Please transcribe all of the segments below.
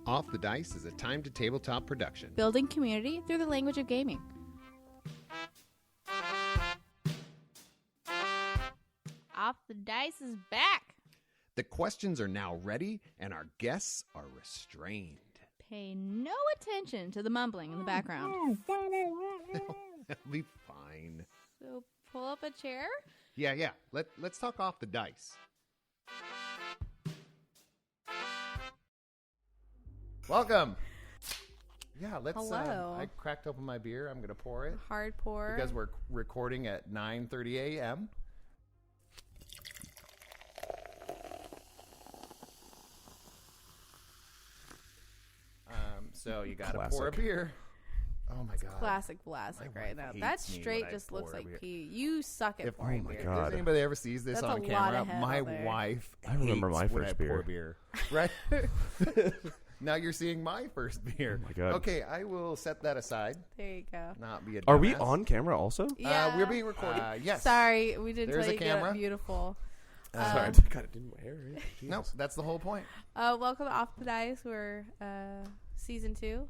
Off the Dice is a time-to-tabletop production. Building community through the language of gaming. Off the Dice is back. The questions are now ready, and our guests are restrained. Pay no attention to the mumbling in the background. It'll be fine. So pull up a chair. Yeah. Let's talk off the dice. Welcome. Yeah, let's. Hello. I cracked open my beer. I'm gonna pour it. Hard pour. Because we're recording at 9:30 a.m. So you gotta pour a beer. Oh my god! Classic My right now. wife That hates me straight when I just pour looks like beer. pee. You suck at pouring beer. If anybody ever sees this That's on a camera, lot of head my out there. wife I remember hates my when first I pour beer. Right? Now you're seeing my first beer. Oh my god! Okay, I will set that aside. There you go. Not be a Are we dumbass. on camera also? Yeah. We're being recorded. Yes. Sorry, we didn't There's tell a you to camera. get beautiful. Sorry, I just kind of did my hair. Right? Nope, that's the whole point. Welcome to Off the Dice. We're season 2.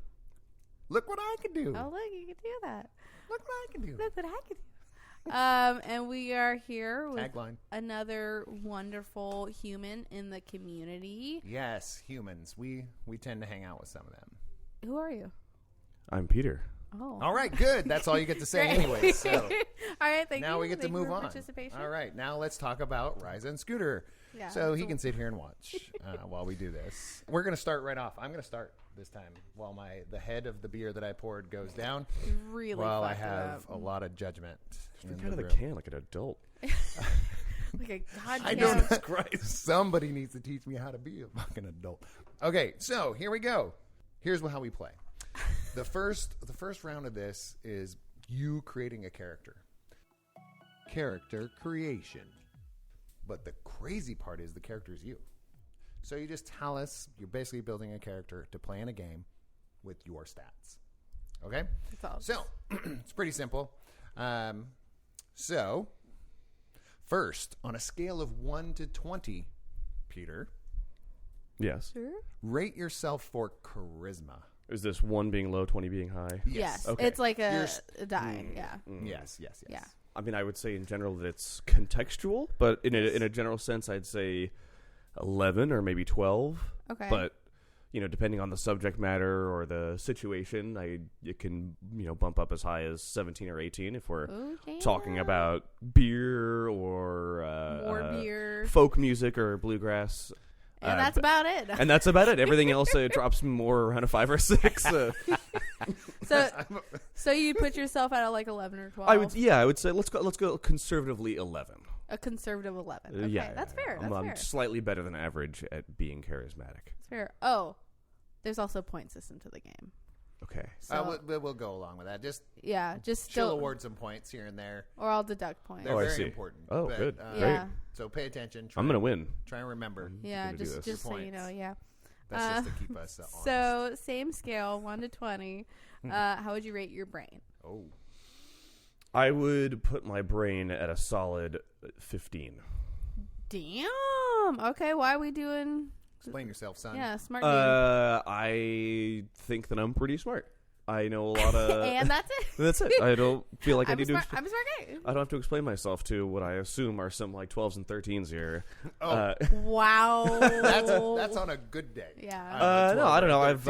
Look what I can do. Oh, look, you can do that. Look what I can do. Look what I can do. And we are here with Tagline. another wonderful human in the community. Yes, humans. We tend to hang out with some of them. Who are you? I'm Peter. Oh. All right, good. That's all you get to say Great. anyway. So All right, thank you. now we get to Thank you move for on. Participation. All right, now let's talk about Rysa and Scooter. Yeah, so he can sit here and watch while we do this. We're going to start right off. I'm going to start this time while the head of the beer that I poured goes down. Really While I fucked it have up. a lot of judgment. Drink in out of the room. can like an adult. Like a goddamn. I don't know. Jesus Christ. Somebody needs to teach me how to be a fucking adult. Okay, so here we go. Here's how we play. The first round of this is you creating a character. Character creation. But the crazy part is the character is you. So you just tell us you're basically building a character to play in a game with your stats. Okay? That's all. So, it's pretty simple. So, first, on a scale of 1 to 20, Peter, Yes. Sure. rate yourself for charisma. Is this 1 being low, 20 being high? Yes. Okay. It's like You're a die. Yeah. Yes. Yeah. I mean, I would say in general that it's contextual, but in a general sense, I'd say 11 or maybe 12. Okay. But depending on the subject matter or the situation, it can bump up as high as 17 or 18 if we're talking about beer or more beer, folk music or bluegrass. and that's about it. And that's about it. Everything else drops more around a 5 or 6. So you put yourself at like 11 or 12. I would say let's go conservatively 11. A conservative 11. Okay, that's fair. That's I'm fair. slightly better than average at being charismatic. That's fair. Oh, there's also a point system to the game. Okay. So We'll go along with that. Just just she'll don't, award some points here and there. or I'll deduct points. They're I very see. important. Oh, but, good. Yeah. So pay attention. I'm gonna win. Try and remember. Yeah, gonna do just this. so you know, yeah. That's just to keep us honest. So same scale, 1 to 20. How would you rate your brain? Oh. I would put my brain at a solid 15. Damn. Okay, why are we doing? Explain yourself, son. Yeah, smart game. I think that I'm pretty smart. I know a lot of. And that's it. That's it. I don't feel like I I'm need a to. smart guy. I don't have to explain myself to what I assume are some like 12s and 13s here. Oh. Wow. That's on a good day. Yeah. No, I don't know. I've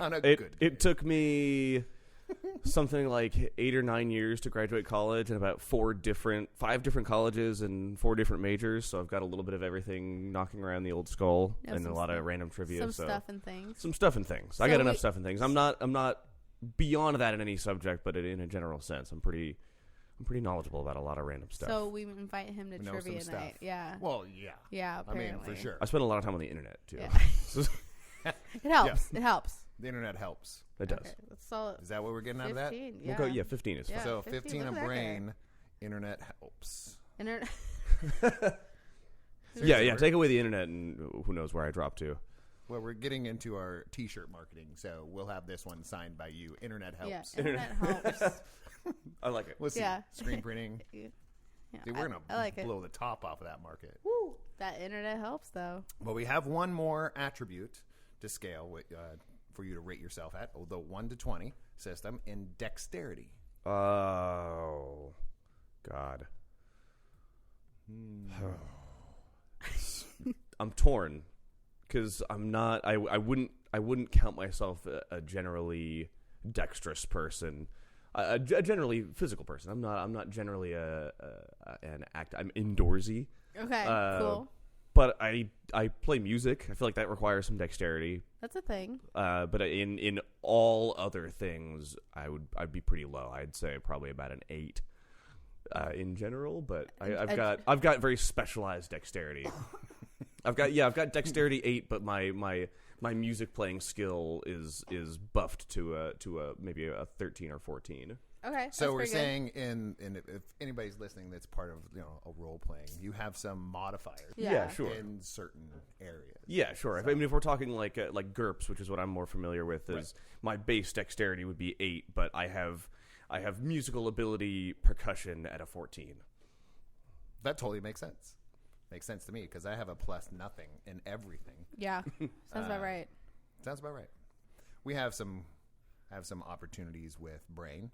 on a good day. it took me something like 8 or 9 years to graduate college, and about 5 different colleges and 4 different majors. So I've got a little bit of everything knocking around the old skull, Yeah, and a some lot stuff. of random trivia. Some so. stuff and things. Some stuff and things. So I got enough stuff and things. I'm not beyond that in any subject, but in a general sense, I'm pretty knowledgeable about a lot to random stuff. So we invite him to We know trivia some night. stuff. Yeah. Well, yeah. Yeah. I mean, Apparently. for sure. I spend a lot of time on the internet too. Yeah. It helps. Yeah. It helps. The internet helps. It does. Okay, let's solve Is that what we're getting out of that? 15. We'll go. Yeah, 15 is fine. Yeah. So 15, 15 look a at that guy. brain, internet helps. Internet. Yeah. Take away the internet, and who knows where I drop to. Well, we're getting into our T-shirt marketing, so we'll have this one signed by you. Internet helps. Yeah. Internet helps. I like it. Let's see. Yeah. Screen printing. Yeah, Dude, we're going I like to it. blow the top off of that market. Woo. That internet helps though. Well, we have one more attribute to scale for you to rate yourself at, the 1 to 20 system in dexterity. Oh, God. I'm torn because I'm not. I wouldn't count myself a generally dexterous person, a generally physical person. I'm not generally an act. I'm indoorsy. Okay, cool. But I play music. I feel like that requires some dexterity. That's a thing. But in all other things, I'd be pretty low. I'd say probably about an 8 in general. But I've got very specialized dexterity. I've got dexterity 8, but my music playing skill is buffed to maybe a 13 or 14. Okay. So we're saying if anybody's listening that's part of a role playing, you have some modifiers. Yeah, sure. In certain areas. Yeah, sure. So. I mean, if we're talking like GURPS, which is what I'm more familiar with, is my base dexterity would be 8, but I have musical ability percussion at a 14. That totally makes sense. Makes sense to me because I have a plus nothing in everything. Yeah, sounds about right. Sounds about right. We have some opportunities with brain.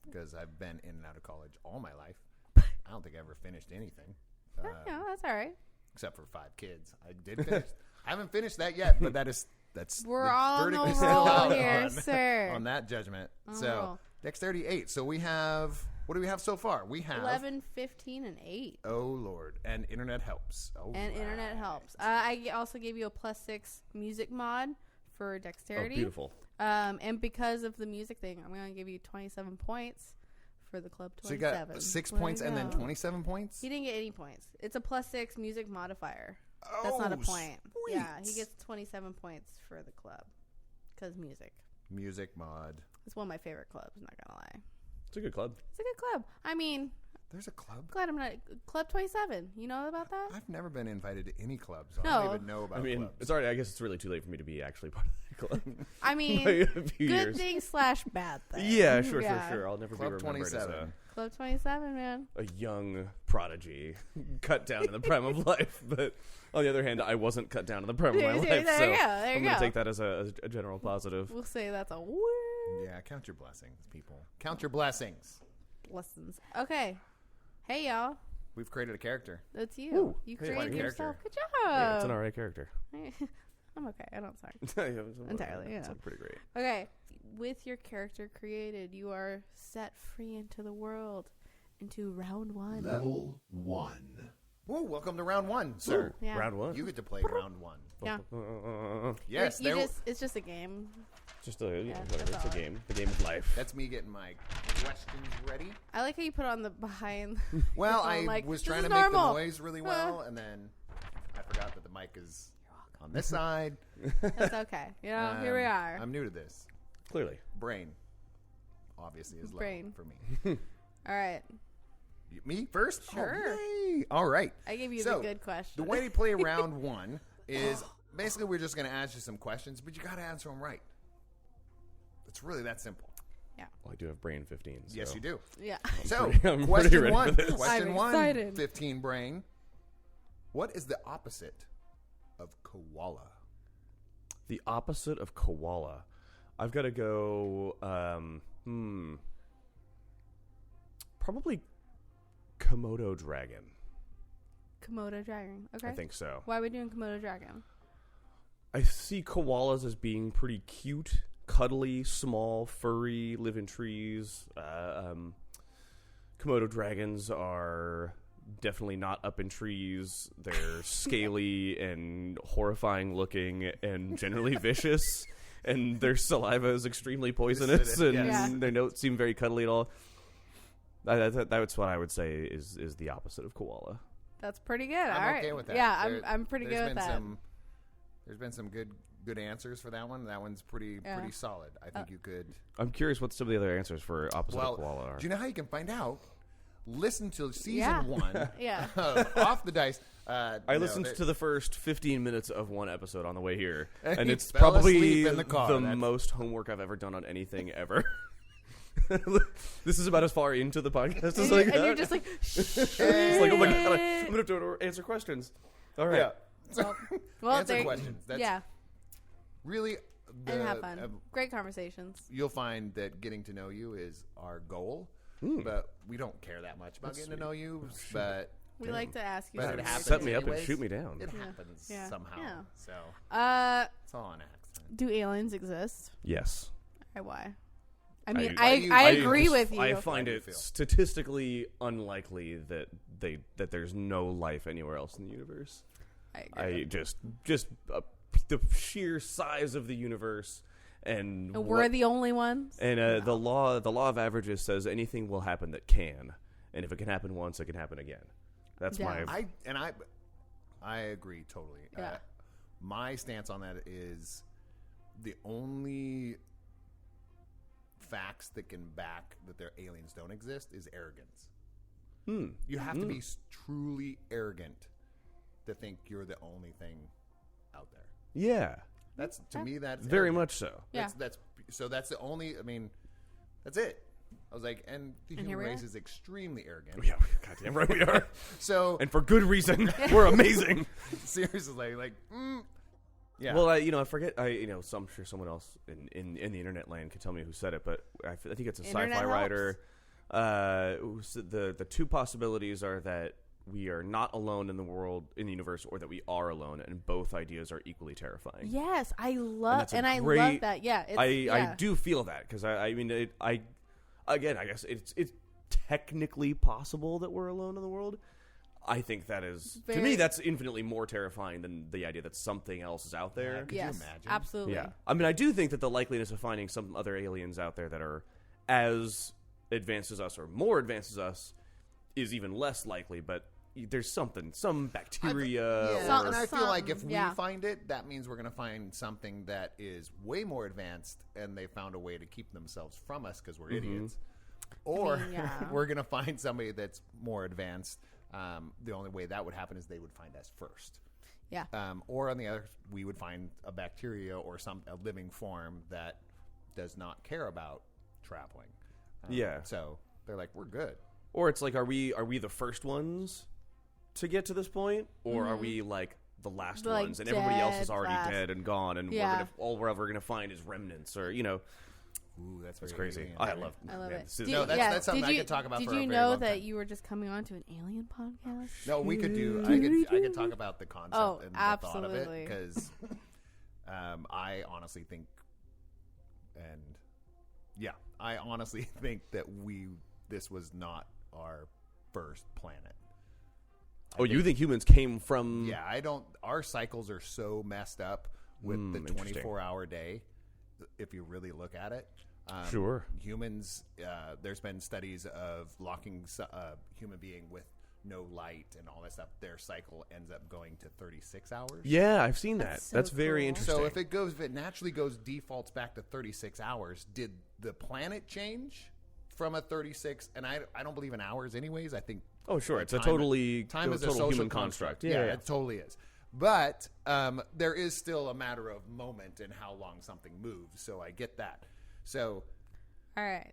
Because I've been in and out of college all my life. I don't think I ever finished anything. No, that's all right. Except for 5 kids. I did finish. I haven't finished that yet, but that's we're on the roll here, sir. On that judgment. Oh. So dexterity 8. So we have, what do we have so far? We have 11, 15, and 8. Oh Lord, and internet helps. Oh, and right. internet helps. I also gave you a +6 music mod for dexterity. Oh, beautiful. And because of the music thing, I'm going to give you 27 points for the club 27. So you got 6 points and then 27 points? He didn't get any points. It's a +6 music modifier. That's not a point. Sweet. Yeah, he gets 27 points for the club because music. Music mod. It's one of my favorite clubs, not going to lie. It's a good club. It's a good club. I mean... There's a club? Glad I'm not... Club 27. You know about that? I've never been invited to any clubs. So No. I don't even know about clubs. It's already. I guess it's really too late for me to be actually part of the club. I mean, Like, a good few years. thing / bad thing. Yeah, sure. I'll never Club be remembered 27. as Club 27, man. a young prodigy cut down in the prime of life. But on the other hand, I wasn't cut down in the prime of my life. There So you go. I'm going to take that as a general positive. We'll say that's a word. Yeah, count your blessings, people. Count your blessings. Lessons. Okay. Hey, y'all. We've created a character. That's you. Ooh, You hey, created what a yourself. character. Good Yeah, job. it's an alright character. I'm okay. I don't suck. Entirely, yeah. pretty great. Okay. With your character created, you are set free into the world, into round 1. Level 1. Woo, welcome to round 1, sir. Yeah. Round 1. You get to play round 1. Yeah. Yes, It's just a game. Just a that's it's a all. game. The game of life. that's me getting my questions ready. I like how you put on the behind. Well, phone, I like, was this trying is to make the normal. noise really well, and then I forgot that the mic is on this side. That's okay. You know, here we are. I'm new to this. Clearly. Brain, obviously, is low Brain. for me. All right. Me first? Sure. Oh, yay. All right. I gave you So, the good question. The way to play round 1 is basically we're just going to ask you some questions, but you got to answer them right. It's really that simple. Well, I do have brain 15. So. Yes, you do. Yeah. So, I'm pretty question ready 1. for this. Question I'm 1, excited. 15 brain. What is the opposite of koala? The opposite of koala. I've got to go. Probably Komodo dragon. Komodo dragon. Okay. I think so. Why are we doing Komodo dragon? I see koalas as being pretty cute, cuddly, small, furry, live in trees. Komodo dragons are definitely not up in trees. They're scaly and horrifying looking and generally vicious. And their saliva is extremely poisonous, and yes. they don't seem very cuddly at all. That's what I would say is the opposite of koala. That's pretty good. I'm All right. okay with that. Yeah, I'm pretty good with that. There's been some good answers for that one. That one's pretty solid. I think you could. I'm curious what some of the other answers for opposite Well, of koala are. do you know how you can find out? Listen to season 1 Yeah. of Off the Dice. I listened to the first 15 minutes of one episode on the way here, And and he it's fell probably asleep in the car. the That's- most homework I've ever done on anything ever. This is about as far into the podcast as I got. And you're just like, It's like, oh my god, I'm going to have to answer questions. All right. Yeah. Well, answer there- questions. That's yeah, really and have fun. Great conversations. You'll find that getting to know you is our goal, but we don't care that much about getting to know you. But We like to ask you. But some it happens Set me up and anyways. shoot me down. it happens Yeah. somehow. Yeah. So Uh, it's all on accident. do aliens exist? Yes. Why? I mean, Why do you- I why do you- agree with you. I find do you it feel? statistically unlikely that there's no life anywhere else in the universe. I agree. I just the sheer size of the universe and And we're the only ones. and the law of averages says anything will happen that can, and if it can happen once, it can happen again. That's Yeah. my I agree totally. Yeah. My stance on that is the only facts that can back that their aliens don't exist is arrogance. You have to be truly arrogant to think you're the only thing out there. Yeah, That's to me that's very arrogant. much so. Yeah. That's that's the only. I mean, that's it. I was like, and the And human here we race are. is extremely arrogant. Yeah, goddamn right we are, So and for good reason. We're amazing. seriously, yeah. Well, I forget. So I'm sure someone else in the internet land can tell me who said it, but I think it's a Internet sci-fi helps. writer. Who said the two possibilities are that we are not alone in the world, in the universe, or that we are alone, and both ideas are equally terrifying. Yes, I love that's a and I great- love that. Yeah, it's, I do feel that because I guess it's technically possible that we're alone in the world. I think that is to me Very- that's infinitely more terrifying than the idea that something else is out there. Could you Yes, imagine? absolutely. Yeah, I mean, I do think that the likeliness of finding some other aliens out there that are as advanced as us or more advanced as us is even less likely. But there's some bacteria. Yeah, Some- and I feel like if something, we yeah. find it, that means we're going to find something that is way more advanced, and they found a way to keep themselves from us because we're idiots. Or yeah. we're going to find somebody that's more advanced. The only way that would happen is they would find us first. Yeah. Or on the other, we would find a bacteria or a living form that does not care about traveling. Yeah. So they're like, we're good. Or it's like, are we the first ones to get to this point, or are we like the last Like ones, and everybody else is dead already last. dead and gone, and Yeah. all we're ever gonna find is remnants, or Ooh, that's it's very crazy. alien. I love I love it. this is- No, that's something did I you, could talk about Did for a you very know long that time. you were just coming on to an alien podcast? No, we could do. I could talk about the concept Oh, and the thought of absolutely. it because I honestly think, and yeah, I honestly think that this was not our first planet. Oh, you think humans came from? Yeah, I don't. Our cycles are so messed up with the interesting. 24-hour day. If you really look at it, Sure. humans. There's been studies of locking a human being with no light and all that stuff. Their cycle ends up going to 36 hours. Yeah, I've seen that. That's so That's very cool. interesting. So if it naturally defaults back to 36 hours, did the planet change from a 36? And I don't believe in hours anyways. I think. Oh, sure. It's a time totally time is a total social human construct. construct. Yeah. It totally is. But there is still a matter of moment and how long something moves. So I get that. So All right.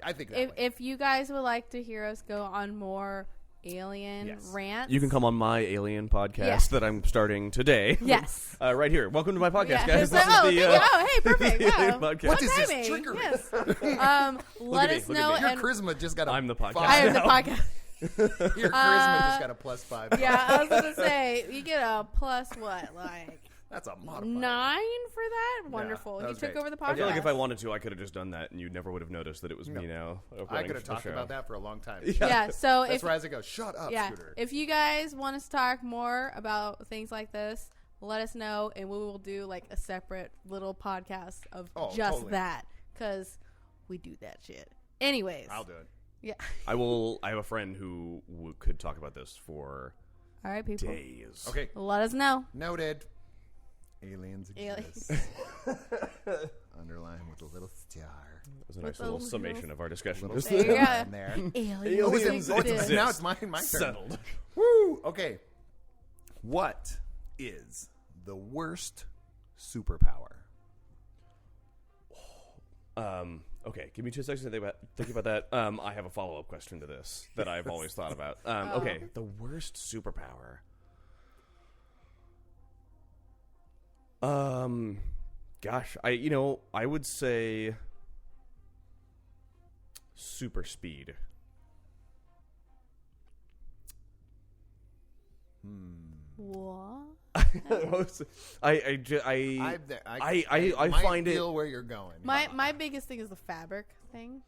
I think that way. If you guys would like to hear us go on more alien Yes. rants, You can come on my alien podcast Yeah. that I'm starting today. Yes. Right here. Welcome to my podcast, Yeah. guys. So- This is the, hey, perfect. the Wow. alien podcast. What is this timing. trickery? Yes. Let me, us look at know. me. Your And charisma just got a I'm the podcast. I am the now. podcast. Your charisma just got a +5. Yeah, I was gonna say you get a plus what, like That's a modifier. 9 for that. Wonderful. that He was took great. over the podcast. I feel like if I wanted to, I could have just done that, and you never would have noticed that it was me now. I could have talked about that for a long time. yeah. So That's if Rysa goes, shut up, yeah, Scooter. if you guys want us to talk more about things like this, let us know, and we will do like a separate little podcast of just totally. that because we do that shit. Anyways, I'll do it. yeah. I have a friend who could talk about this for All right, people. days. Okay, Let us know. noted. Aliens Aliens. exist. Underline with a little star. That was a nice With a little little- summation of our discussion. Little There you star go. in there. Aliens exist. Now it's my turn. Settled. Woo! Okay. What is the worst superpower? Okay, give me 2 seconds to think about that. I have a follow-up question to this that I've always thought about. Okay, the worst superpower. Gosh, I would say super speed. What? I might find feel where you're going. My biggest thing is the fabric thing.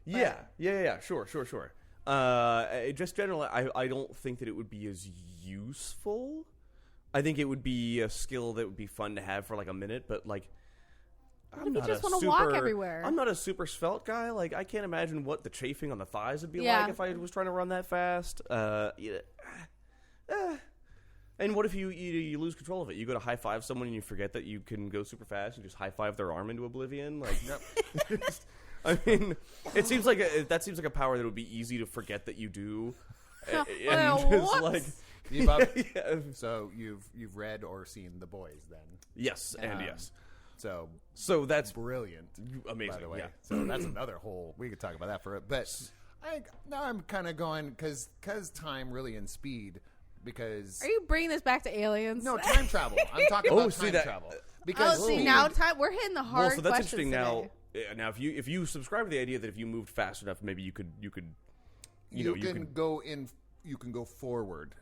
Yeah. Sure. Just generally, I don't think that it would be as useful. I think it would be a skill that would be fun to have for like a minute, but like, What if you just want to walk everywhere? I'm not a super svelte guy. Like, I can't imagine what the chafing on the thighs would be like if I was trying to run that fast. And what if you lose control of it? You go to high five someone and you forget that you can go super fast and just high five their arm into oblivion. Like, I mean, it seems like that seems like a power that would be easy to forget that you do. So you've read or seen The Boys then? Yes, and yes. So that's brilliant, amazing. By the way, yeah. So that's another whole. We could talk about that for it, but now I'm kind of going because time really and speed. Because are you bringing this back to aliens? No, time travel. I'm talking about time travel. Because now time we're hitting the hard. Well, so that's interesting. Today. Now, if you subscribe to the idea that if you moved fast enough, maybe you can go forward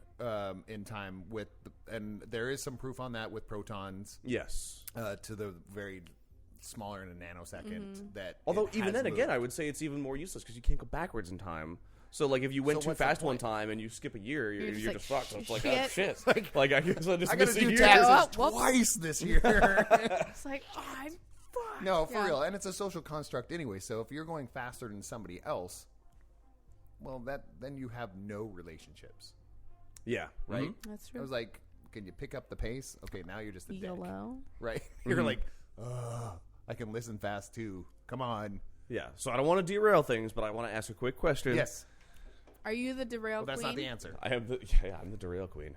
in time with, and there is some proof on that with protons. Yes, to the very smaller in a nanosecond. That although even then again, I would say it's even more useless because you can't go backwards in time. So, like, if you went too fast one time and you skip a year, you're just fucked. So it's like, oh, shit. Like, I guess I'll just miss a year. Taxes twice this year. It's like, I'm fucked. No, for real. And it's a social construct anyway. So if you're going faster than somebody else, well, then you have no relationships. Yeah. Right? Mm-hmm. That's true. I was like, can you pick up the pace? Okay, now you're just a Yolo. dick. Right? You're like, I can listen fast, too. Come on. Yeah. So I don't want to derail things, but I want to ask a quick question. Yes. Are you the derail queen? That's not the answer. I'm the derail queen.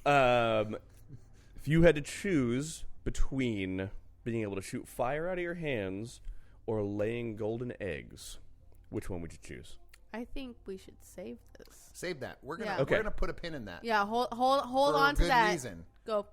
If you had to choose between being able to shoot fire out of your hands or laying golden eggs, which one would you choose? I think we should save this. Save that. We're gonna put a pin in that. Yeah, hold on to that. For good reason. Go.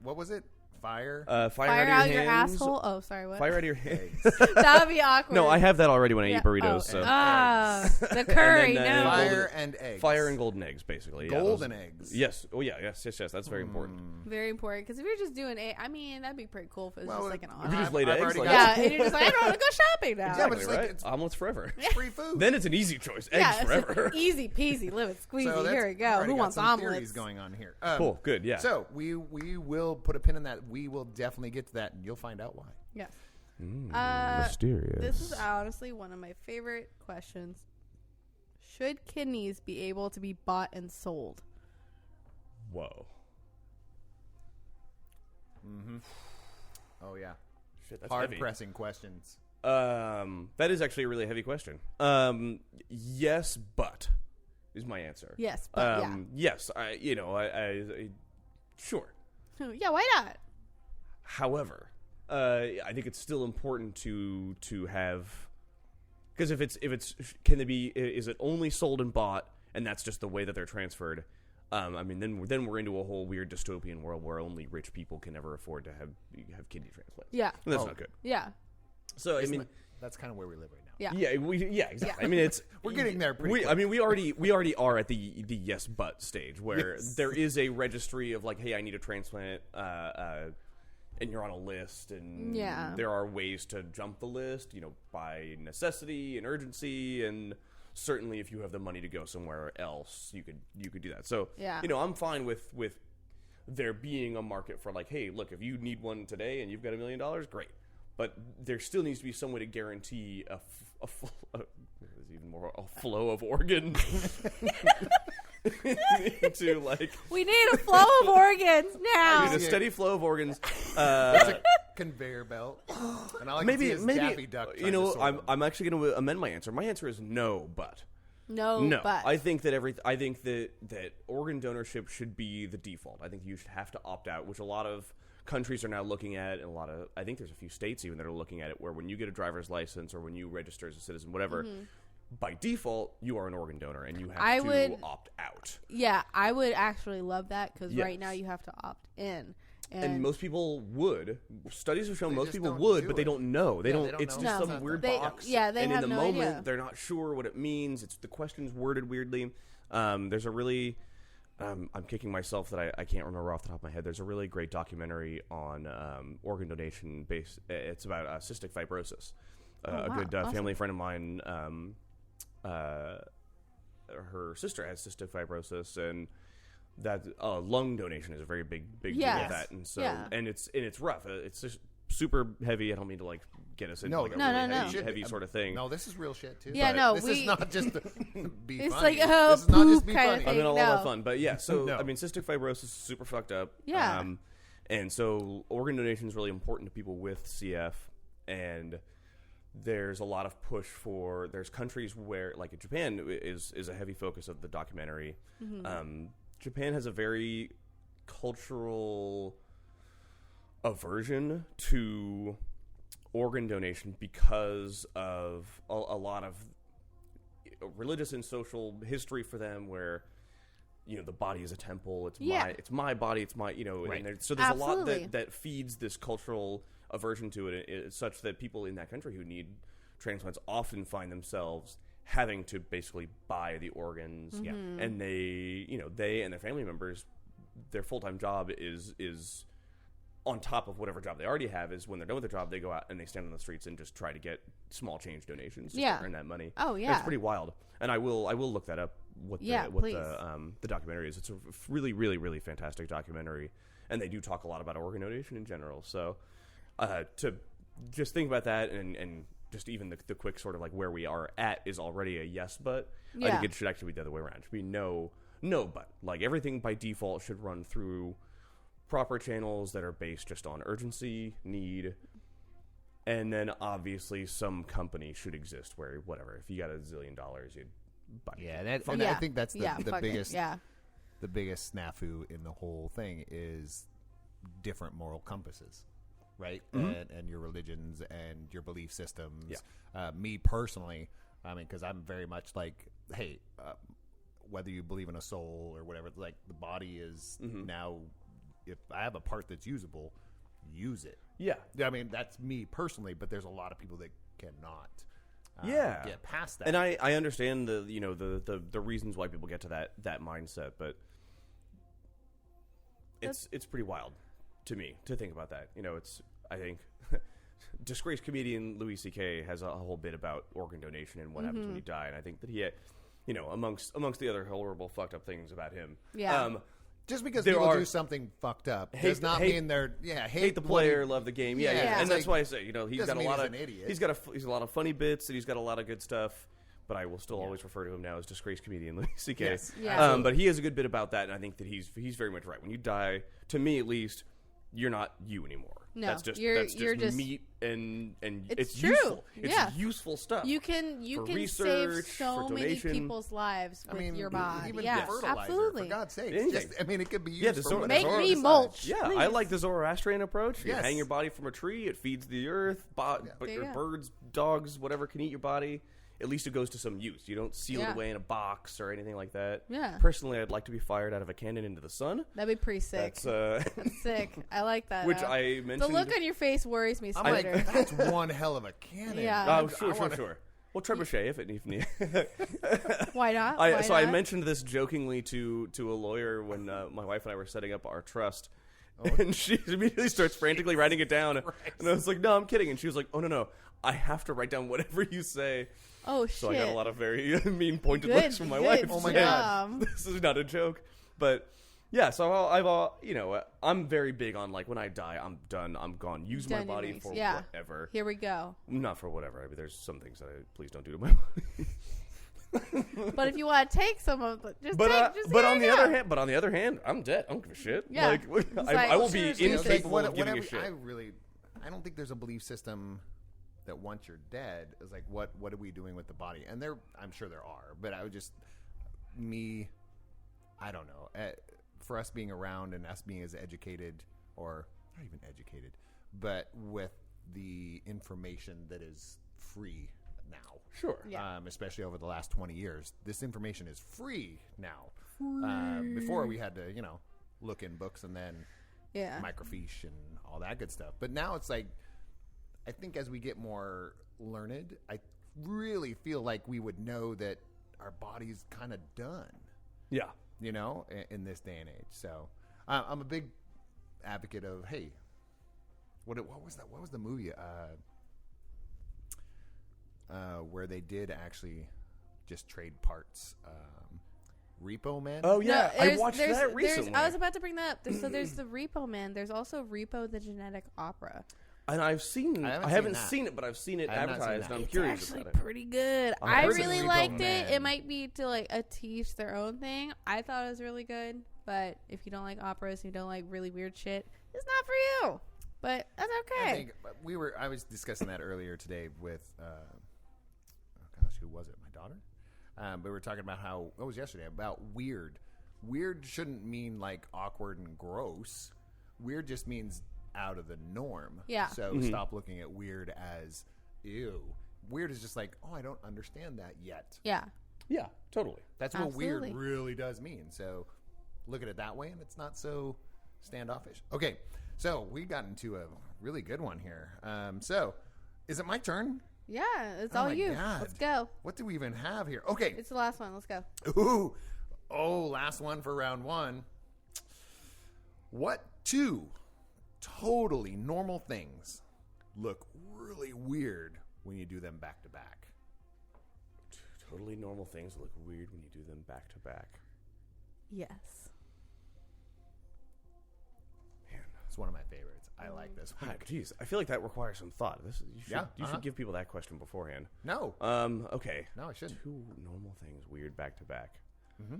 What was it? Fire? Fire out your your hands. asshole. Oh, sorry, what? Fire out of your hands. That would be awkward. No, I have that already when I eat burritos. Oh, So the curry. then, no. Fire and eggs. Fire and golden eggs, basically. Golden eggs. Yes. Oh, yeah. Yes. That's very important. Very important. Because if you're just doing I mean, that'd be pretty cool if it was just like an If you honor. just laid eggs. Like, and you're just like, I don't want to go shopping now. Yeah, but Exactly, it's like right? it's Omelets forever. free food. Then it's an easy choice. Eggs it's forever. easy peasy, live it squeezy. So Here we go. already Who got wants some omelets? theories going on here. Cool. Good. Yeah. So we will put a pin in that. We will definitely get to that, and you'll find out why. Yes. Mysterious. This is honestly one of my favorite questions. Should kidneys be able to be bought and sold? Whoa. Mm-hmm. Oh yeah. Shit, that's hard heavy. pressing questions. That is actually a really heavy question. Yes, but is my answer. Yes, but Yes, I sure. yeah, why not? However, I think it's still important to have, because if it's is it only sold and bought and that's just the way that they're transferred? I mean, then we're into a whole weird dystopian world where only rich people can ever afford to have kidney transplants. Yeah, and that's not good. Yeah. So I mean, that's kind of where we live right now. Yeah. Yeah, exactly. Yeah. I mean, it's we're getting there. Pretty quick. I mean, we already are at the yes but stage where there is a registry of like, hey, I need a transplant, and you're on a list, and there are ways to jump the list, by necessity and urgency, and certainly if you have the money to go somewhere else, you could do that. So I'm fine with there being a market for like, hey, look, if you need one today and you've got $1 million, great. But there still needs to be some way to guarantee a flow of organs to like. We need a flow of organs now. We need a steady flow of organs. It's a conveyor belt, and all I can see is Daffy Duck. I'm actually going to amend my answer. My answer is no, but. No, but I think that organ donorship should be the default. I think you should have to opt out, which a lot of countries are now looking at, and I think there's a few states even that are looking at it, where when you get a driver's license or when you register as a citizen, whatever, by default you are an organ donor and you have to opt out. Yeah, I would actually love that because right now you have to opt in. And most people would. Studies have shown They most just people don't would, do but they it. don't know. They Yeah, don't. they don't It's know. just No. some weird They- box. yeah, they and have in the no moment, idea. they're not sure what it means. It's the question's worded weirdly. There's a really. I'm kicking myself that I can't remember off the top of my head. There's a really great documentary on organ donation based. It's about cystic fibrosis. wow. A good Awesome. family friend of mine. Her sister has cystic fibrosis, and that lung donation is a very big deal Yes. with that. And so, Yeah. and it's rough. It's just super heavy. I don't mean to like get us into No, like a no, really no, heavy, no. heavy sort of thing. No, this is real shit too. Yeah, But no, this we- is not just to be It's funny. like, oh, this is not just poop be kind of funny. I mean, a lot No. of fun, but yeah. So No. I mean, cystic fibrosis is super fucked up. Yeah. And so organ donation is really important to people with CF, and there's a lot of push for. There's countries where, like Japan, is a heavy focus of the documentary. Japan has a very cultural aversion to organ donation because of a lot of religious and social history for them, where the body is a temple. It's Yeah. my body. It's my Right. And so there's a lot Absolutely. that feeds this cultural aversion to it. It's such that people in that country who need transplants often find themselves having to basically buy the organs. Mm-hmm. Yeah. And they and their family members, their full-time job is on top of whatever job they already have. Is when they're done with their job, they go out and they stand on the streets and just try to get small change donations just Yeah. to earn that money. Oh, And yeah. it's pretty wild. And I will look that up. What Yeah, the please. the documentary is. It's a really, really, really fantastic documentary, and they do talk a lot about organ donation in general. So to just think about that and just even the quick sort of like where we are at is already a yes, but I Yeah. think it should actually be the other way around. It should be no, but. Like everything by default should run through proper channels that are based just on urgency, need, and then obviously some company should exist where whatever. If you got $1 zillion, you'd buy it. Yeah, and Yeah. I think that's the fuck it. biggest Yeah. the biggest snafu in the whole thing is different moral compasses, right? And your religions and your belief systems. Me personally, I mean, because I'm very much like, hey, whether you believe in a soul or whatever, like the body is now. If I have a part that's usable, use it. Yeah. I mean, that's me personally, but there's a lot of people that cannot. Get past that. And I understand the reasons why people get to that mindset, but it's pretty wild to me to think about that. I think disgraced comedian Louis C.K. has a whole bit about organ donation and what happens when you die, and I think that he had, amongst the other horrible fucked up things about him. Yeah. Just because There people are- do something fucked up Hate- does not hate- mean they're hate the player, love the game. Yeah, Yeah, and it's that's like- why I say, he's doesn't got a mean lot he's of an idiot. he's got a lot of funny bits and he's got a lot of good stuff. But I will still always refer to him now as disgraced comedian Louis C.K. Yes. Yeah. But he has a good bit about that, and I think that he's very much right. When you die, to me at least, you're not you anymore. No, that's just you're just- meat and It's it's true. useful. It's Yeah. useful stuff. You can For save research, so for many donation. people's lives with I mean, your body. even Yeah, fertilizer, absolutely. for God's sake. Anything. I mean, it could be used Yeah, the for Zoro- whatever Make you me decide. mulch. Yeah, Please. I like the Zoroastrian approach. You Yes. hang your body from a tree, it feeds the earth, but There you your go. birds, dogs, whatever can eat your body. At least it goes to some use. You don't seal Yeah. it away in a box or anything like that. Yeah. Personally, I'd like to be fired out of a cannon into the sun. That'd be pretty sick. That's That's sick. I like that. which I mentioned. The look on your face worries me, I'm Spider. like, that's one hell of a cannon. Yeah. Oh, sure. Well, trebuchet if it needs. Why not? I mentioned this jokingly to a lawyer when my wife and I were setting up our trust. And she immediately starts frantically writing it down. And I was like, no, I'm kidding. And she was like, oh, no. I have to write down whatever you say. Oh, shit. So I got a lot of very mean pointed Good, looks from my good wife. Oh my saying, God. This is not a joke. But yeah, so I'm very big on like when I die, I'm done. I'm gone. Use my Done your body things. for Yeah. whatever. Here we go. Not for whatever. I mean, there's some things that I please don't do to my body. But if you want to take some of it, just take. Just but here on you the go. other hand, I'm dead. I don't give a shit. Yeah. Like, like, I will be seriously, it's like, incapable of giving a whatever, shit. I don't think there's a belief system that once you're dead is like, what are we doing with the body? And I'm sure there are, but I would just I don't know. For us being around and us being as educated, or not even educated, but with the information that is free now. Sure. Yeah. Especially over the last 20 years, this information is free now. Before we had to, look in books and then microfiche and all that good stuff. But now it's like, I think as we get more learned, I really feel like we would know that our body's kind of done. Yeah. You know, in this day and age. So I'm a big advocate of, hey, what was that? What was the movie where they did actually just trade parts? Repo Man? Oh, yeah. No, I watched that recently. I was about to bring that up. So there's the Repo Man. There's also Repo the Genetic Opera. And I haven't seen it, but I've seen it advertised, and I'm curious It's actually about it. pretty good. I really liked it. It might be to like a teach their own thing. I thought it was really good, but if you don't like operas, you don't like really weird shit, it's not for you. But that's okay. I think I was discussing that earlier today with, who was it? My daughter? But we were talking about it was yesterday, about weird. Weird shouldn't mean like awkward and gross. Weird just means out of the norm. Yeah. So stop looking at weird as ew. Weird is just like, oh, I don't understand that yet. Yeah. Yeah, totally. That's what Absolutely. weird really does mean. So look at it that way, and it's not so standoffish. Okay, so we got into a really good one here. So is it my turn? Yeah, it's Oh all my you. God. Let's go. What do we even have here? Okay. It's the last one. Let's go. Ooh. Oh, last one for round one. What two totally normal things look really weird when you do them back to back? Totally normal things look weird when you do them back to back. Yes. Man, It's one of my favorites. I like this one. Jeez, I feel like that requires some thought. You should give people that question beforehand. No. Okay. No, I shouldn't. Two normal things weird back to back. Mm-hmm.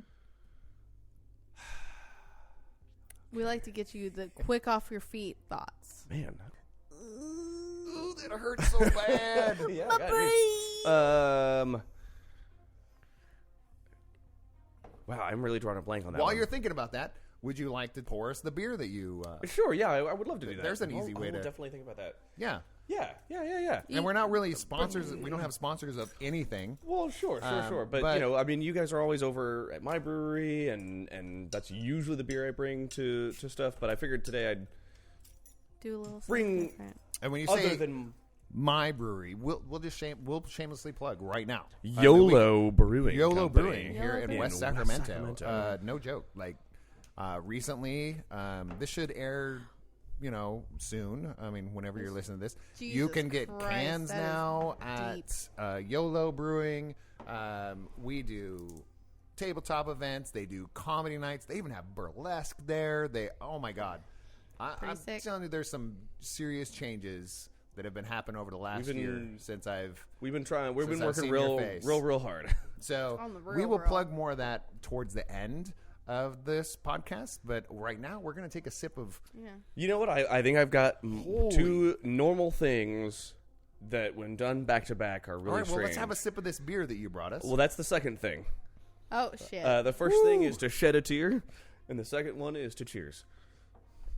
We like to get you the quick off your feet thoughts. Man. Ooh, that hurts so bad. Yeah, My brain. Wow, I'm really drawing a blank on that While one. you're thinking about that, would you like to pour us the beer that you... Sure, yeah, I would love to do that. There's an easy way I will to... definitely think about that. Yeah. Yeah. And we're not really sponsors. We don't have sponsors of anything. Well, sure. But, you know, I mean, you guys are always over at my brewery, and that's usually the beer I bring to stuff. But I figured today I'd Do a little bring different. And when you other say than my brewery, we'll shamelessly plug right now. Yolo Brewing. Yolo Company. Brewing here in West Sacramento. No joke. Like recently, this should air, you know, soon. I mean, whenever you're listening to this, you Jesus can get Christ, cans that is now deep. at Yolo Brewing. We do tabletop events. They do comedy nights. They even have burlesque there. Oh my God. I'm sick. telling you, there's some serious changes that have been happening over the last year since We've been trying. We've been Since I've working seen your face. real hard. So On the we real will world. plug more of that towards the end of this podcast. But right now, we're going to take a sip of. Yeah. You know what? I think I've got Holy. two normal things that, when done back to back, are really All right, well, strange. let's have a sip of this beer that you brought us. Well, that's the second thing. Oh shit. The first thing is to shed a tear, and the second one is to cheers.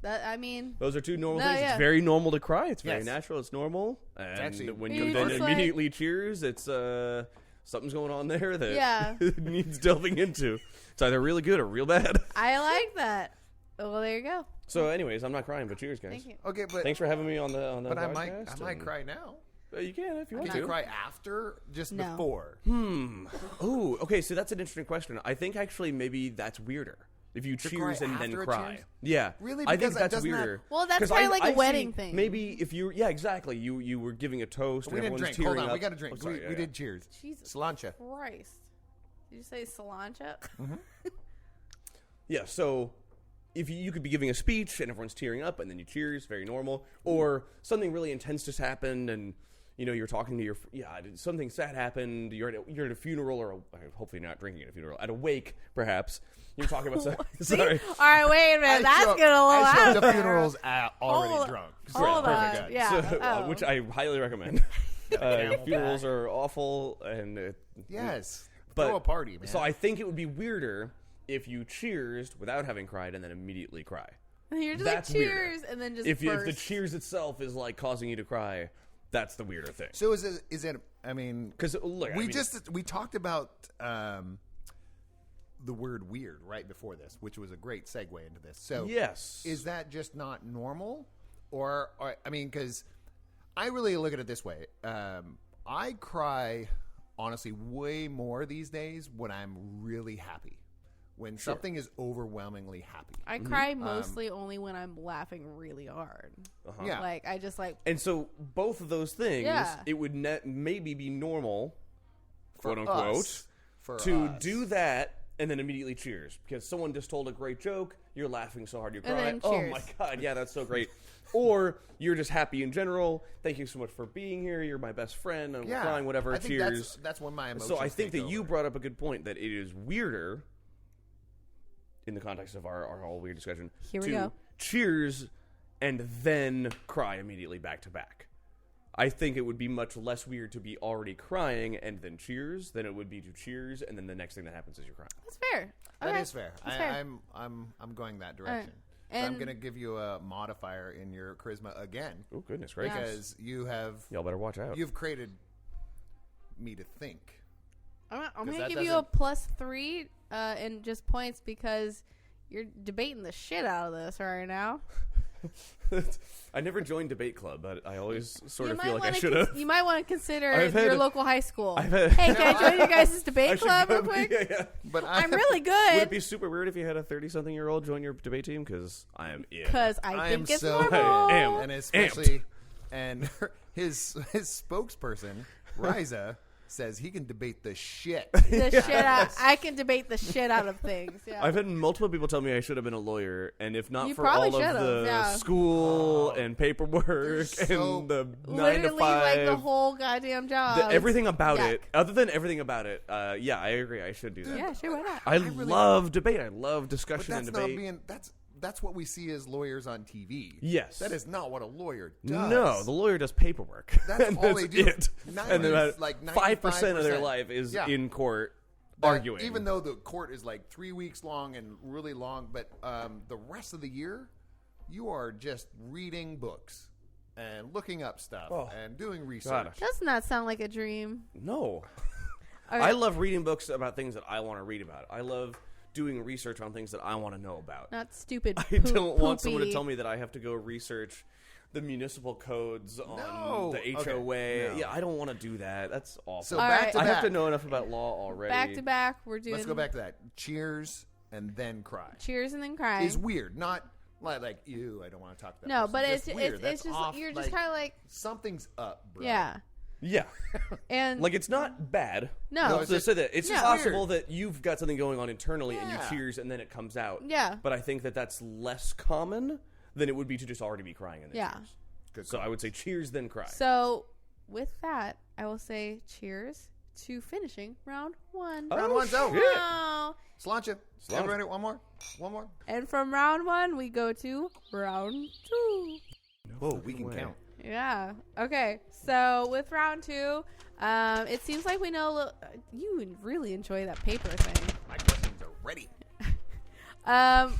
Those are two normal No, things. yeah. It's very normal to cry. It's very Yes. natural. It's normal. And actually- when Maybe you then just like- immediately cheers, it's something's going on there that Yeah. needs delving into. It's either really good or real bad. I like that. Well, there you go. So, anyways, I'm not crying, but cheers, guys. Thank you. Okay, but Thanks for having me on the but I podcast. might cry now. You can if you want Can you to. cry after? Just No. before? Oh, okay. So that's an interesting question. I think actually maybe that's weirder. If you cry cheers and then after a cry. cheers? Yeah. Really? I think Because that's doesn't that- weirder. Well, that's 'Cause probably like a I wedding see thing. Maybe if you, yeah, exactly. You were giving a toast We and didn't everyone's drink. Hold tearing on, up. we got to drink. Oh, sorry, we yeah. did cheers. Jesus Sláinte. Christ. Did you say Solancha? Yeah, so if you could be giving a speech and everyone's tearing up and then you cheers, very normal. Or something really intense just happened and, you know, you're talking to your, something sad happened, you're at a funeral or hopefully not drinking at a funeral, at a wake, perhaps. You're talking about something. Sorry. All right, wait a minute. That's getting a little I showed out up there. to funerals already Hold- drunk. Hold Perfect on. guy. Yeah. So, Oh. which I highly recommend. Camel Funerals back. are awful, and Yes. but Throw a party, man. So I think it would be weirder if you cheersed without having cried and then immediately cry. You're just That's like cheers weirder. and then just If burst. the cheers itself is like causing you to cry, that's the weirder thing. So is it? I mean, Because look, we talked about the word weird right before this, which was a great segue into this. So yes, is that just not normal? Or I mean, because I really look at it this way. I cry, honestly, way more these days when I'm really happy. When something is overwhelmingly happy. I cry mostly only when I'm laughing really hard. Yeah. Like, I just like... And so both of those things, it would maybe be normal, quote unquote, to do that and then immediately cheers. Because someone just told a great joke, you're laughing so hard you cry. Oh my God, yeah, that's so great. Or you're just happy in general. Thank you so much for being here. You're my best friend. I'm crying, whatever. I think cheers. That's when my emotions So I think that take you over. brought up a good point that it is weirder in the context of our whole weird discussion. Here we go. Cheers and then cry immediately back to back. I think it would be much less weird to be already crying and then cheers than it would be to cheers and then the next thing that happens is you're crying. That's fair. That is fair. That's fair. I'm going that direction. So And I'm going to give you a modifier in your charisma again. Oh goodness gracious! Because you have Y'all better watch out. You've created me to think. I'm going to give you a +3 in just points because you're debating the shit out of this right now. I never joined debate club, but I always sort of feel like I should have. You might want to consider your local high school. Hey, can I join your guys' debate club real quick? Yeah. But I'm really good. Would it be super weird if you had a 30-something-year-old join your debate team? Because I am in. Because I think it's so normal. And especially, and his spokesperson, Rysa, says he can debate the shit. I can debate the shit out of things. Yeah. I've had multiple people tell me I should have been a lawyer, and if not You for all of probably the school and paperwork and the 9 to 5, like the whole goddamn job. Everything about it, other than everything about it, yeah, I agree. I should do that. Yeah, sure, why not? I love debate. I love discussion and debate. That's what we see as lawyers on TV. Yes. That is not what a lawyer does. No, the lawyer does paperwork. That's all they do. And about like 5% of their life is in court arguing. Even though the court is like 3 weeks long and really long, but the rest of the year, you are just reading books and looking up stuff and doing research. Does not sound like a dream. No. Right. I love reading books about things that I want to read about. I love doing research on things that I want to know about. Not stupid. I don't want someone to tell me that I have to go research the municipal codes on the HOA. Okay. No. Yeah, I don't want to do that. That's awful. So back to I back. have to know enough about law already. Back to back, we're doing. Let's go back to that. Cheers and then cry. Cheers and then cry. Is weird. Not like ew. I don't want to talk to that. No, person. but Just it's weird. That's just off, you're just kind of like something's up, bro. Yeah. Yeah. And like it's not bad. No. It's just, it's just possible that you've got something going on internally and you Yeah. cheers and then it comes out. Yeah. But I think that that's less common than it would be to just already be crying in the cheers. Good so I would say cheers then cry. So with that, I will say cheers to finishing round 1. Round one's over. Wow. Sláinte. Everybody, one more. And from round 1, we go to round 2. Whoa, we can count. Yeah. Okay. So with round 2, it seems like we know you really enjoy that paper thing. My questions are ready.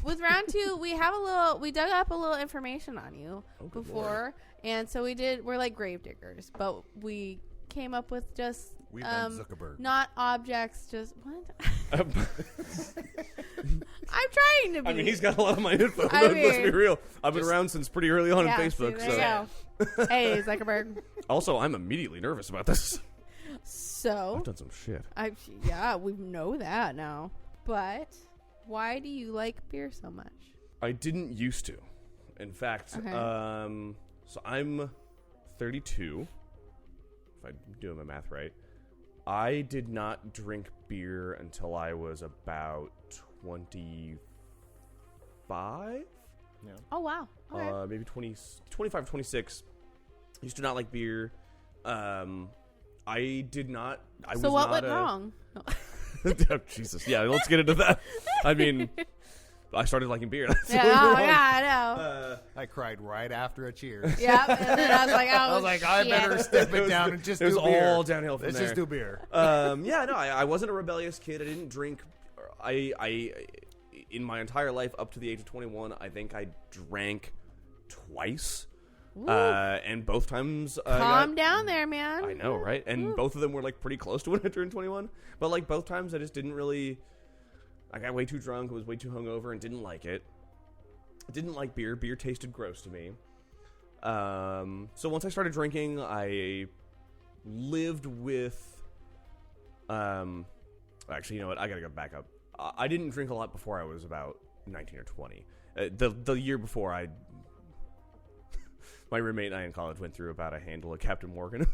With round 2, we dug up a little information on you before, and so we're like grave diggers, but we came up with just We've been Zuckerberg. not objects, just what? I'm trying to be. I mean, he's got a lot of my info. I Let's mean, be real. I've been around since pretty early on in Facebook. See, there you go. Hey, Zuckerberg. Also, I'm immediately nervous about this. So I've done some shit. We know that now. But why do you like beer so much? I didn't used to. In fact, Okay. So I'm 32, if I'm doing my math right. I did not drink beer until I was about 25. Yeah. Oh, wow. Okay. Maybe 25, 26. Used to not like beer. I did not. So what went wrong? No. Oh, Jesus. Yeah, let's get into that. I mean, I started liking beer. I know. I cried right after a cheers. Yeah, and then I was like, I better step it down and just do beer. It was all downhill from Let's there. just do beer. I wasn't a rebellious kid. I didn't drink. I in my entire life up to the age of 21, I think I drank twice. And both times calm down there, man. I know, right? And both of them were like pretty close to when I turned 21. But like both times I just didn't really I got way too drunk, was way too hungover, and didn't like it. Didn't like beer. Beer tasted gross to me. So once I started drinking, I lived with... actually, you know what? I gotta go back up. I didn't drink a lot before I was about 19 or 20. The year before, my roommate and I in college went through about a handle of Captain Morgan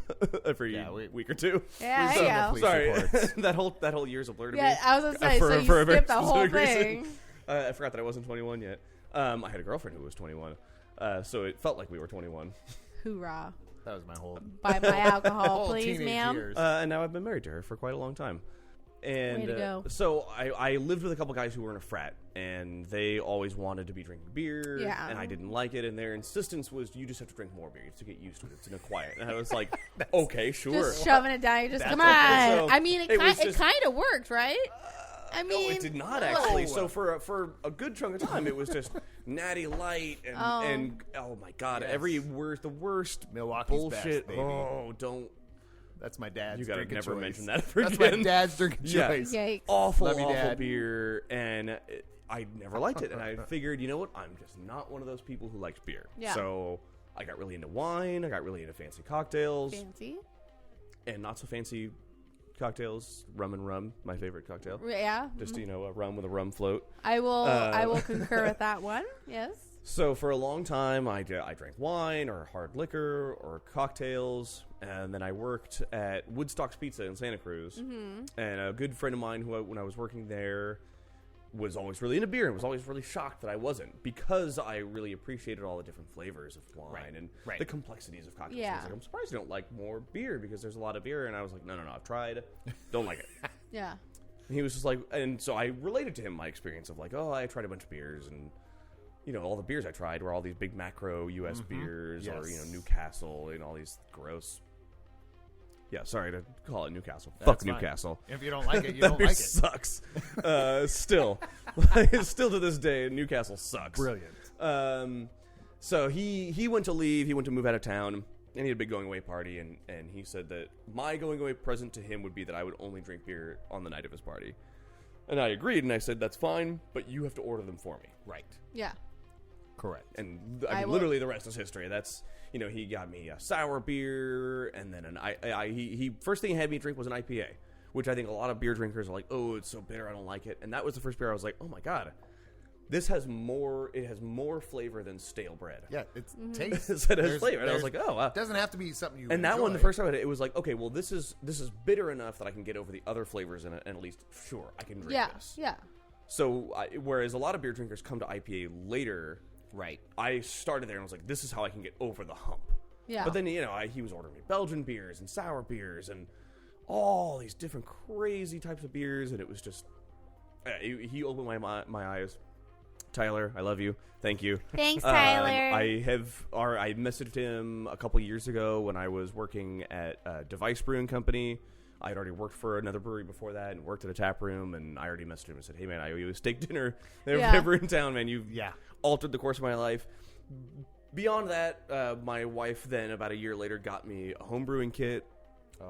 every week or two. Yeah, sorry, that whole year's a blur to me. Yeah, I was gonna say, so you skipped the whole thing. I forgot that I wasn't 21 yet. I had a girlfriend who was 21, so it felt like we were 21. Hoorah! That was my whole Buy my alcohol, please, teenage ma'am. years. And now I've been married to her for quite a long time. And way to go. So I lived with a couple guys who were in a frat, and they always wanted to be drinking beer, and I didn't like it. And their insistence was, you just have to drink more beer. You have to get used to it. It's an acquired. And I was like, okay, sure. Just shoving it down. You just come on. So I mean, it kind of worked, right? I mean, no, it did not actually. So for a good chunk of time, it was just Natty Light and oh my god, the worst Milwaukee's bullshit. best, baby. Oh, don't. That's my dad's. You gotta drink never choice. mention that ever That's again. my dad's drinking Yeah. choice. Yikes. Awful Dad. beer, and I never liked it. And I figured, you know what? I'm just not one of those people who likes beer. Yeah. So I got really into wine. I got really into fancy cocktails. Fancy. And not so fancy cocktails. Rum and rum, my favorite cocktail. Yeah. Just, a rum with a rum float. I will concur with that one. Yes. So for a long time, I drank wine or hard liquor or cocktails, and then I worked at Woodstock's Pizza in Santa Cruz. Mm-hmm. And a good friend of mine, when I was working there, was always really into beer and was always really shocked that I wasn't, because I really appreciated all the different flavors of wine and the complexities of cocktails. Yeah. I was like, I'm surprised you don't like more beer, because there's a lot of beer. And I was like, no, I've tried, don't like it. Yeah. And he was just like, and so I related to him my experience of like, oh, I tried a bunch of beers, and all the beers I tried were all these big macro U.S. beers, or Newcastle, and all these gross. Yeah, sorry to call it Newcastle. That's Fuck fine. Newcastle. If you don't like it, you don't like it. Sucks. Still to this day, Newcastle sucks. Brilliant. So he went to leave. He went to move out of town, and he had a big going away party. And he said that my going away present to him would be that I would only drink beer on the night of his party. And I agreed, and I said, that's fine, but you have to order them for me. Right. Yeah. Correct. And literally the rest is history. That's, he got me a sour beer, and then he first thing he had me drink was an IPA, which I think a lot of beer drinkers are like, oh, it's so bitter, I don't like it. And that was the first beer I was like, oh my god, it has more flavor than stale bread. Yeah, it's taste. It has flavor. And I was like, oh, wow. It doesn't have to be something you And enjoy. that one, the first time I had it, was like, okay, well, this is bitter enough that I can get over the other flavors in it, and at least, sure, I can drink this. Yeah. So, whereas a lot of beer drinkers come to IPA later, right? I started there and was like, this is how I can get over the hump. Yeah. But then, he was ordering me Belgian beers and sour beers and all these different crazy types of beers, and it was just, he opened my eyes. Tyler, I love you. Thank you. Thanks, Tyler. I messaged him a couple years ago when I was working at Device Brewing Company. I had already worked for another brewery before that and worked at a tap room, and I already messaged him and said, hey, man, I owe you a steak dinner. If ever in town, man, you've altered the course of my life. Beyond that, my wife then, about a year later, got me a home brewing kit,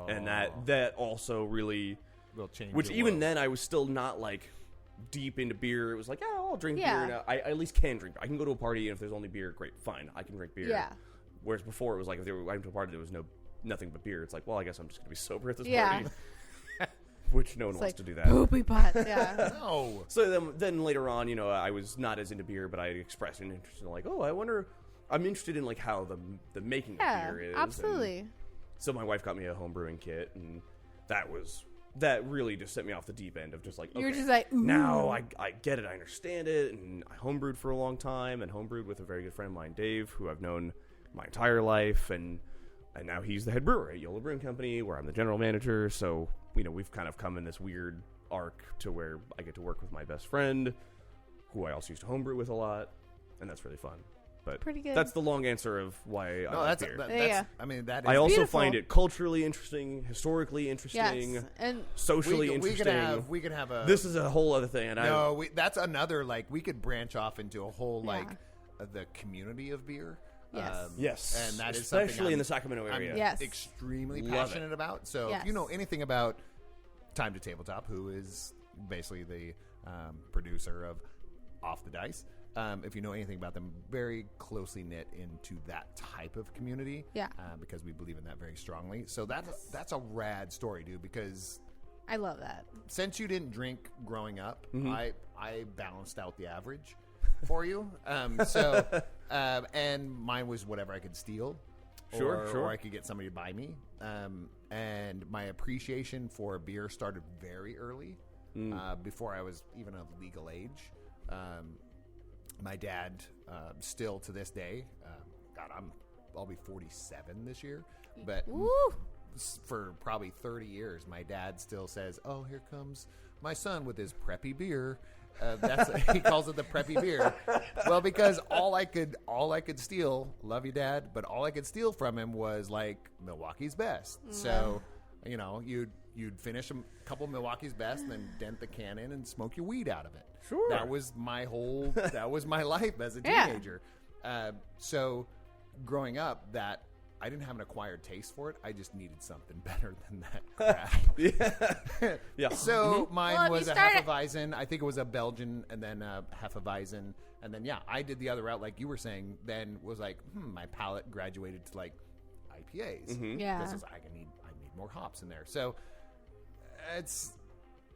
and that also really will change. Which even world. then, I was still not like deep into beer. It was like, I'll drink Yeah. beer now. I at least can drink beer. I can go to a party, and if there's only beer, great, fine, I can drink beer. Yeah. Whereas before, it was like, if I went to a party, there was nothing but beer. It's like, well, I guess I'm just going to be sober at this party. Which no one wants to do that. Poopy pots, yeah. No. So then later on, I was not as into beer, but I expressed an interest in like, I'm interested in like how the making of beer is. Absolutely. And so my wife got me a home brewing kit, and that really just set me off the deep end of just like, okay, you're just like, ooh. Now I get it, I understand it, and I homebrewed for a long time, and homebrewed with a very good friend of mine, Dave, who I've known my entire life, and now he's the head brewer at Yolo Brewing Company, where I'm the general manager. So we've kind of come in this weird arc to where I get to work with my best friend, who I also used to homebrew with a lot, and that's really fun. But pretty good. That's the long answer of why I like beer. I mean, that is I also beautiful. find it culturally interesting, historically interesting, Yes. And socially interesting. We could have a. This is a whole other thing. And that's another we could branch off into a whole the community of beer. Yes. Yes, and that is especially in the Sacramento area. I'm extremely passionate about. So if you know anything about Time to Tabletop, who is basically the producer of Off the Dice. If you know anything about them, very closely knit into that type of community. Yeah. Because we believe in that very strongly. So that's a rad story, dude, because I love that. since you didn't drink growing up, I balanced out the average for you. And mine was whatever I could steal. Sure. Or I could get somebody to buy me. And my appreciation for beer started very early, before I was even of legal age. My dad, still to this day, I'll be 47 this year, but for probably 30 years, my dad still says, "Oh, here comes my son with his preppy beer." He calls it the preppy beer. Well, because all I could steal, love you, Dad, but all I could steal from him was like Milwaukee's Best. So, you'd finish a couple Milwaukee's Best and then dent the can in and smoke your weed out of it. Sure. That was my life as a teenager. So growing up, that I didn't have an acquired taste for it. I just needed something better than that crap. Yeah. So mine was a Hefeweizen. I think it was a Belgian and then a Hefeweizen. And then, I did the other route like you were saying. Then was like, my palate graduated to like IPAs. Yeah. This is, I need more hops in there. So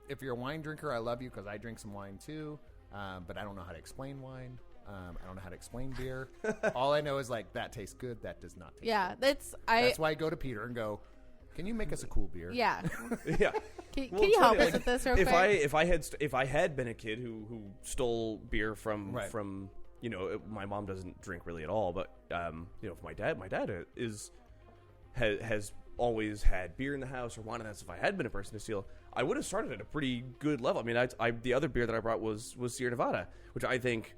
if you're a wine drinker, I love you because I drink some wine too. But I don't know how to explain wine. I don't know how to explain beer. All I know is like that tastes good. That does not taste good. That's why I go to Peter and go, can you make us a cool beer? Yeah. Yeah. Can you help us with this real quick? If I had been a kid who stole beer from my mom doesn't drink really at all, but my dad has always had beer in the house or wine in the house. If I had been a person to steal, I would have started at a pretty good level. I mean, the other beer that I brought was Sierra Nevada, which I think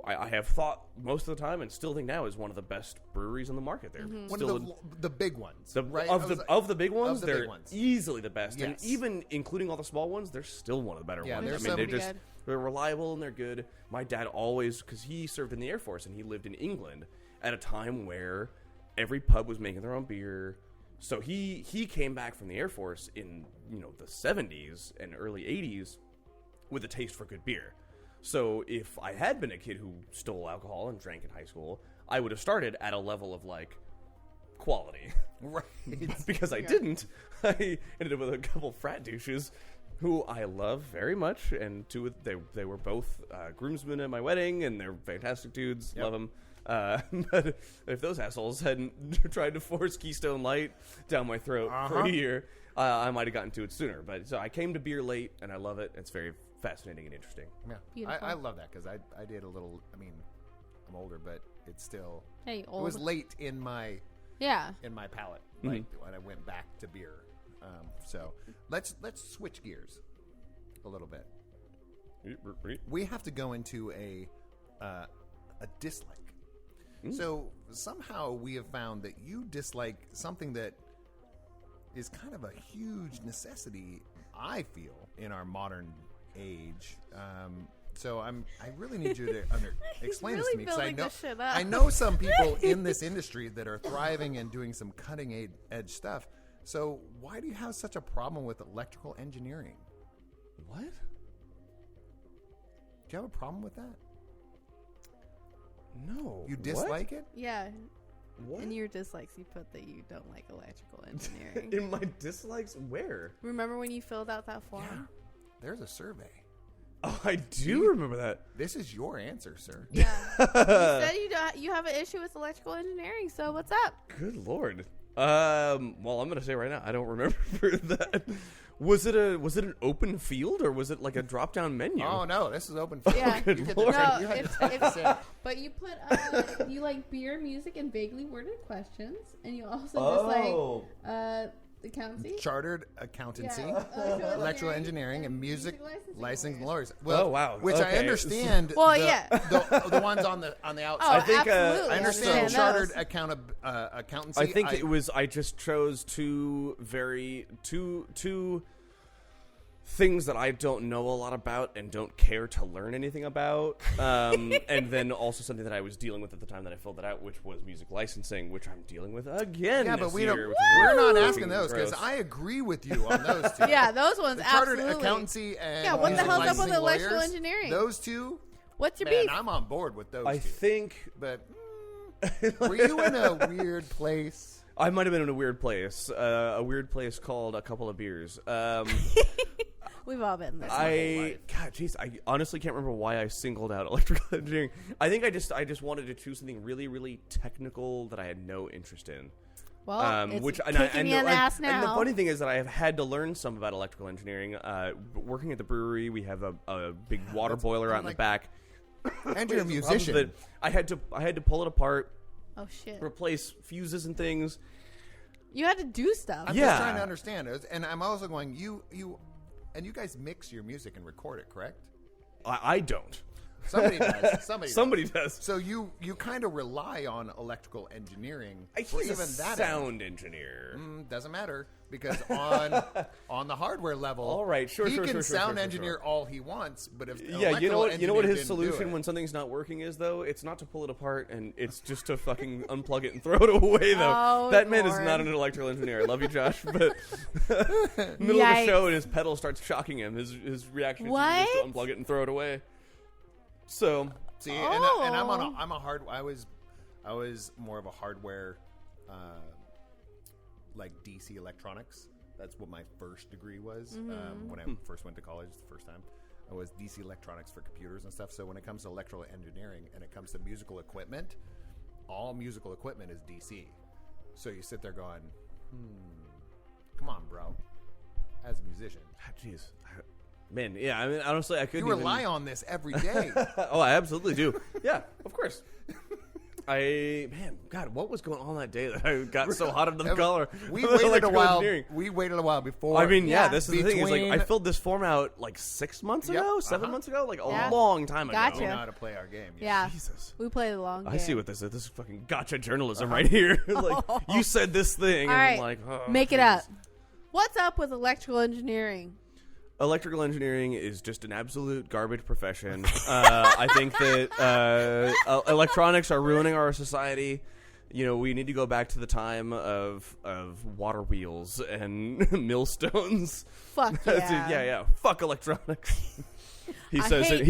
I have thought most of the time and still think now is one of the best breweries on the market. They're one of the big ones, right? Of the big ones, they're easily the best. Yes. And even including all the small ones, they're still one of the better ones. They're reliable and they're good. My dad always, because he served in the Air Force and he lived in England at a time where every pub was making their own beer. So he came back from the Air Force in the 70s and early 80s with a taste for good beer. So if I had been a kid who stole alcohol and drank in high school, I would have started at a level of like quality. Right. Because I didn't. I ended up with a couple frat douches who I love very much, and they were both groomsmen at my wedding, and they're fantastic dudes. Yep. Love them. But if those assholes hadn't tried to force Keystone Light down my throat for a year, I might have gotten to it sooner. But so I came to beer late, and I love it. It's very fascinating and interesting. Yeah, I love that because I did a little. I mean, I'm older, but it's still. Hey, old. It was late in my palate, like when I went back to beer. So let's switch gears a little bit. We have to go into a dislike. So somehow we have found that you dislike something that is kind of a huge necessity, I feel, in our modern age. So I really need you to explain this to me, because I know some people in this industry that are thriving and doing some cutting edge stuff. So why do you have such a problem with electrical engineering? What? Do you have a problem with that? No. You dislike it? Yeah. What? In your dislikes, you put that you don't like electrical engineering. In my dislikes, where? Remember when you filled out that form? Yeah. There's a survey. Oh, I do remember that. This is your answer, sir. Yeah. You said you have an issue with electrical engineering, so what's up? Good Lord. Well, I'm going to say right now, I don't remember that. Was it an open field, or was it like a drop-down menu? Oh, no, this is open field. Yeah. Good Lord. No, but you put, you like beer, music, and vaguely worded questions, and you also dislike accountancy, chartered accountancy, electrical engineering, and music licensing lawyers. Well, wow, which I understand. The ones on the outside. Oh, I think absolutely. I understand chartered accountancy. I think it was. I just chose two things that I don't know a lot about and don't care to learn anything about. And then also something that I was dealing with at the time that I filled it out, which was music licensing, which I'm dealing with again. Yeah, but we're not asking those because I agree with you on those two. Yeah, those ones, chartered absolutely. accountancy and what the hell's up with licensing electrical lawyers, engineering? Those two. What's your Man, beef? I'm on board with those I two. think... But were you in a weird place? I might have been in a weird place called A Couple of Beers. We've all been there. God, jeez, I honestly can't remember why I singled out electrical engineering. I think I just wanted to choose something really, really technical that I had no interest in. Well, it's which kicking you in the ass now. And the funny thing is that I have had to learn some about electrical engineering. Working at the brewery, we have a big water boiler out in the back. And you're a musician. I had to pull it apart. Oh shit! Replace fuses and things. You had to do stuff. I'm just trying to understand it, and I'm also going. You guys mix your music and record it, correct? I don't. Somebody does. Somebody does. So you kind of rely on electrical engineering. He's a sound engineer. Doesn't matter because on the hardware level, all right, he can sound engineer all he wants. But if you know what his solution when something's not working is though, it's not to pull it apart and it's just to fucking unplug it and throw it away though. Oh, that man is not an electrical engineer. I love you, Josh, but middle of the show and his pedal starts shocking him. His reaction is just to unplug it and throw it away. So see, and I'm a hard. I was more of a hardware, like DC electronics. That's what my first degree was when I first went to college. The first time I was DC electronics for computers and stuff. So when it comes to electrical engineering and it comes to musical equipment, all musical equipment is DC. So you sit there going, "Come on, bro," as a musician. Jeez. Man, yeah, I mean, honestly, I couldn't You rely on this every day. Oh, I absolutely do. Yeah, of course. God, what was going on that day that I got so hot under the collar? We waited a while before. I mean, this is the thing. Is like I filled this form out like 6 months ago, 7 months ago, like a long time ago. Gotcha. We know how to play our game. Yeah. Jesus. We play the long game. I see what this is. This is fucking gotcha journalism right here. Like, you said this thing, and I'm like, make it up. What's up with electrical engineering? Electrical engineering is just an absolute garbage profession. I think that electronics are ruining our society. You know, we need to go back to the time of water wheels and millstones. Fuck yeah. yeah. Fuck electronics. He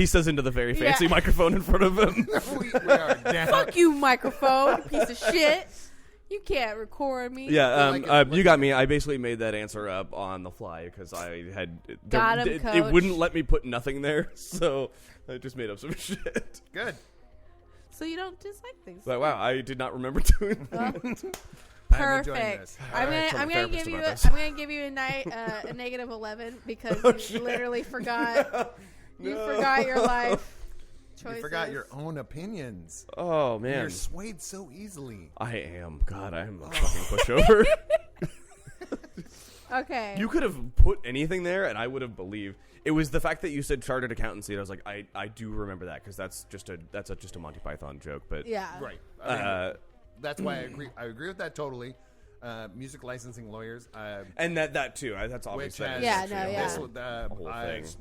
says into the very fancy microphone in front of him. we are down. Fuck you, microphone, piece of shit. You can't record me. Yeah, you got me. I basically made that answer up on the fly because I had it wouldn't let me put nothing there, so I just made up some shit. Good. So you don't dislike things. But wow, I did not remember doing that. Perfect. I'm gonna give you a negative 11 because you literally forgot. You forgot your life. Choices. You forgot your own opinions. Oh, man. You're swayed so easily. I am. God, I am a fucking pushover. Okay. You could have put anything there, and I would have believed. It was the fact that you said chartered accountancy, and I was like, I do remember that, because that's just a Monty Python joke. But yeah. Right. I mean, that's why I agree with that totally. Music licensing lawyers. And that too. That's obvious. I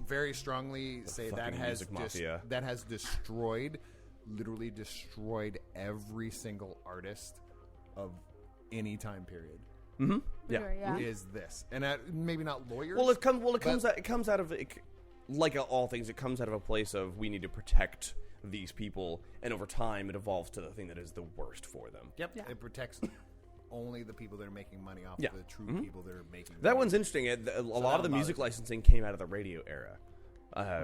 very strongly say that has literally destroyed every single artist of any time period. Mm-hmm. Yeah. Is this and maybe not lawyers? Well, it comes out of like all things. It comes out of a place of we need to protect these people, and over time, it evolves to the thing that is the worst for them. Yep. Yeah. It protects only the people that are making money off the true people that are making that money. One's interesting. A lot of the music licensing came out of the radio era,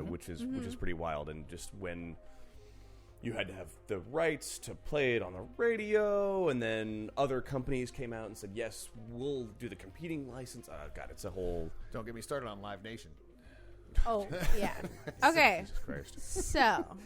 which is pretty wild. And just when you had to have the rights to play it on the radio, and then other companies came out and said, yes, we'll do the competing license. God, it's a whole... Don't get me started on Live Nation. Oh, yeah. Okay. Jesus Christ.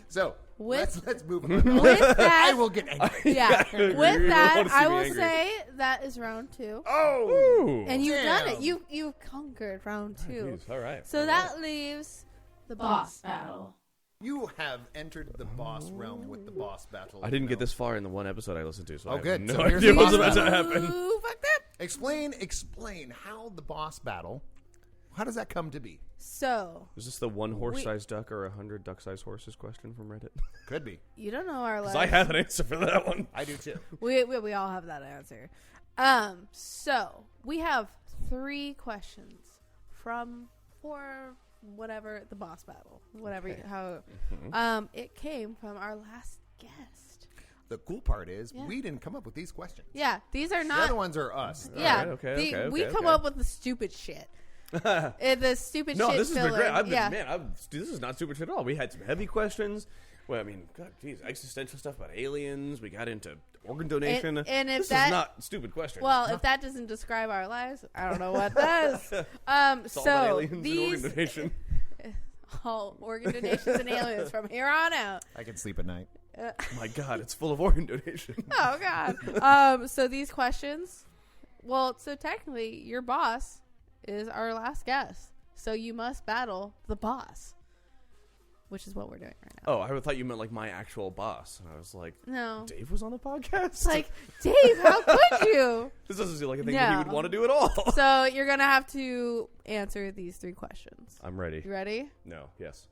So let's move on. With that, I will get angry. Yeah. With that, I will say that is round 2. Oh. And you've done it. You've conquered round 2. Geez. All right. So that leaves the boss battle. You have entered the boss realm with the boss battle. I didn't get this far in the one episode I listened to, so I good. have no So here's idea the what's boss about to battle. happen. Ooh, fuck that. Explain how the boss battle How does that come to be? So Is this the one horse-sized duck or 100 duck-sized horses question from Reddit? Could be. you don't know our lives. I have an answer for that one. I do too. We all have that answer. So we have 3 questions for whatever the boss battle, whatever it came from our last guest. The cool part is we didn't come up with these questions. Yeah, these are The not. other ones are us. Yeah, Okay, we come up with the stupid shit. The stupid No, shit. this has been filler. great. This is not stupid shit at all. We had some heavy questions. Well, I mean, God, geez, existential stuff about aliens. We got into organ donation. And if this that is not stupid questions. Well, if that doesn't describe our lives, I don't know what does. It's all about So aliens and organ donation. all organ donations and aliens from here on out. I can sleep at night. My God, it's full of organ donation. Oh God. So these questions. Well, so technically, your boss is our last guest. So you must battle the boss, which is what we're doing right now. Oh, I thought you meant like my actual boss. And I was like, No. Dave was on the podcast? It's like, Dave, how could you? This doesn't seem like a thing that he would want to do at all. So you're going to have to answer these 3 questions. I'm ready. You ready? No, yes.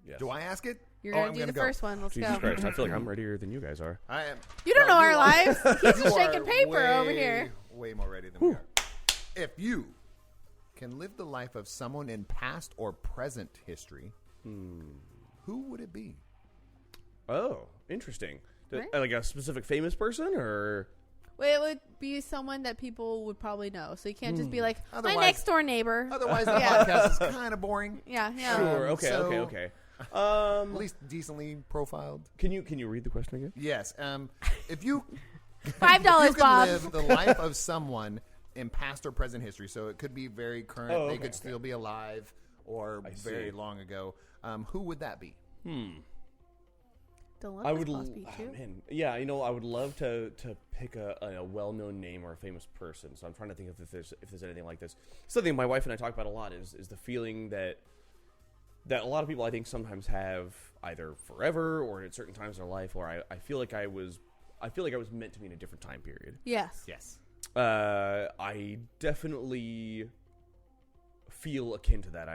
Yes. Do I ask it? You're going to do the first one. Let's Jesus go. Christ, I feel like I'm readier than you guys are. I am. You don't know our lives. He's You just are shaking paper over here. Way more ready than we are. If you can live the life of someone in past or present history, who would it be? Oh, interesting. Right? Like a specific famous person, or Well, it would be someone that people would probably know. So you can't just be like, my Otherwise- next door neighbor. Otherwise, the podcast is kind of boring. Yeah. sure? Okay, so- okay. At least decently profiled. Can you read the question again? Yes. If you $5, you can Bob. live the life of someone in past or present history, so it could be very current. Oh, they okay, could still be alive, or I very see. long ago. Who would that be? Don't let I this would, boss beat you. man, yeah. I would love to pick a well-known name or a famous person. So I'm trying to think if there's anything like this. Something my wife and I talk about a lot is the feeling that a lot of people I think sometimes have either forever or at certain times in their life, where I feel like I was meant to be in a different time period. Yes. Yes. I definitely feel akin to that.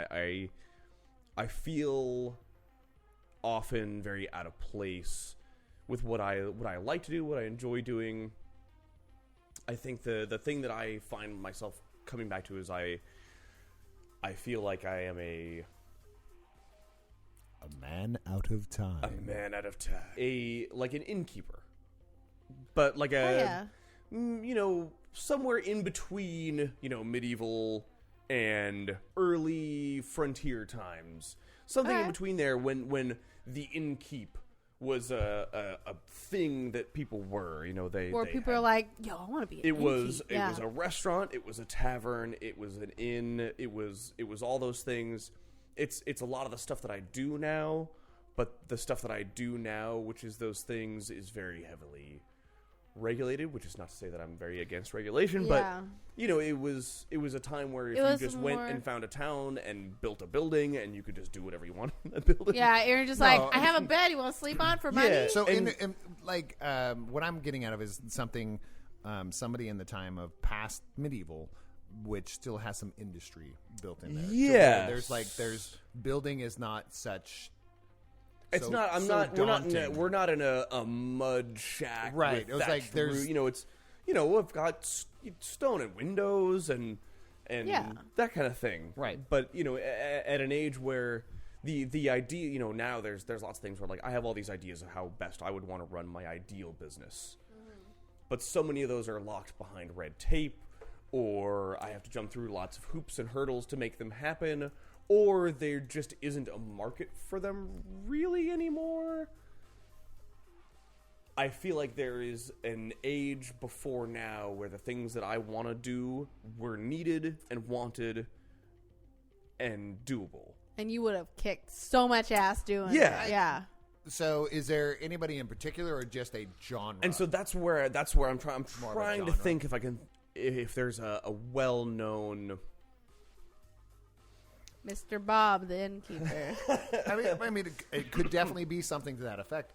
I feel often very out of place with what I like to do, what I enjoy doing. I think the thing that I find myself coming back to is I feel like I am a man out of time. A man out of time. Like an innkeeper. But like somewhere in between, medieval and early frontier times. Something in between there when the innkeep was a thing that people were, People are like, yo, I want to be an it was innkeep. a restaurant, it was a tavern, it was an inn, it was all those things. It's a lot of the stuff that I do now, but the stuff that I do now, which is those things, is very heavily regulated, which is not to say that I'm very against regulation, but it was a time where if you just went and found a town and built a building and you could just do whatever you want in that building. Yeah, you're just like, I have a bed you want to sleep on for money? Yeah. So, what I'm getting out of is something, somebody in the time of past medieval, which still has some industry built in there. Yeah, So there's building is not such. It's not. I'm so not. daunting. We're not in a mud shack. Right. With It was like thatched there's- roof. It's. We've got stone and windows and that kind of thing. Right. But at an age where the idea, now there's lots of things where like I have all these ideas of how best I would want to run my ideal business, but so many of those are locked behind red tape, or I have to jump through lots of hoops and hurdles to make them happen, or there just isn't a market for them really anymore. I feel like there is an age before now where the things that I want to do were needed and wanted and doable. And you would have kicked so much ass doing it. Yeah. So, is there anybody in particular, or just a genre? And so that's where I'm trying to think if there's a well-known Mr. Bob, the innkeeper. I mean, it could definitely be something to that effect.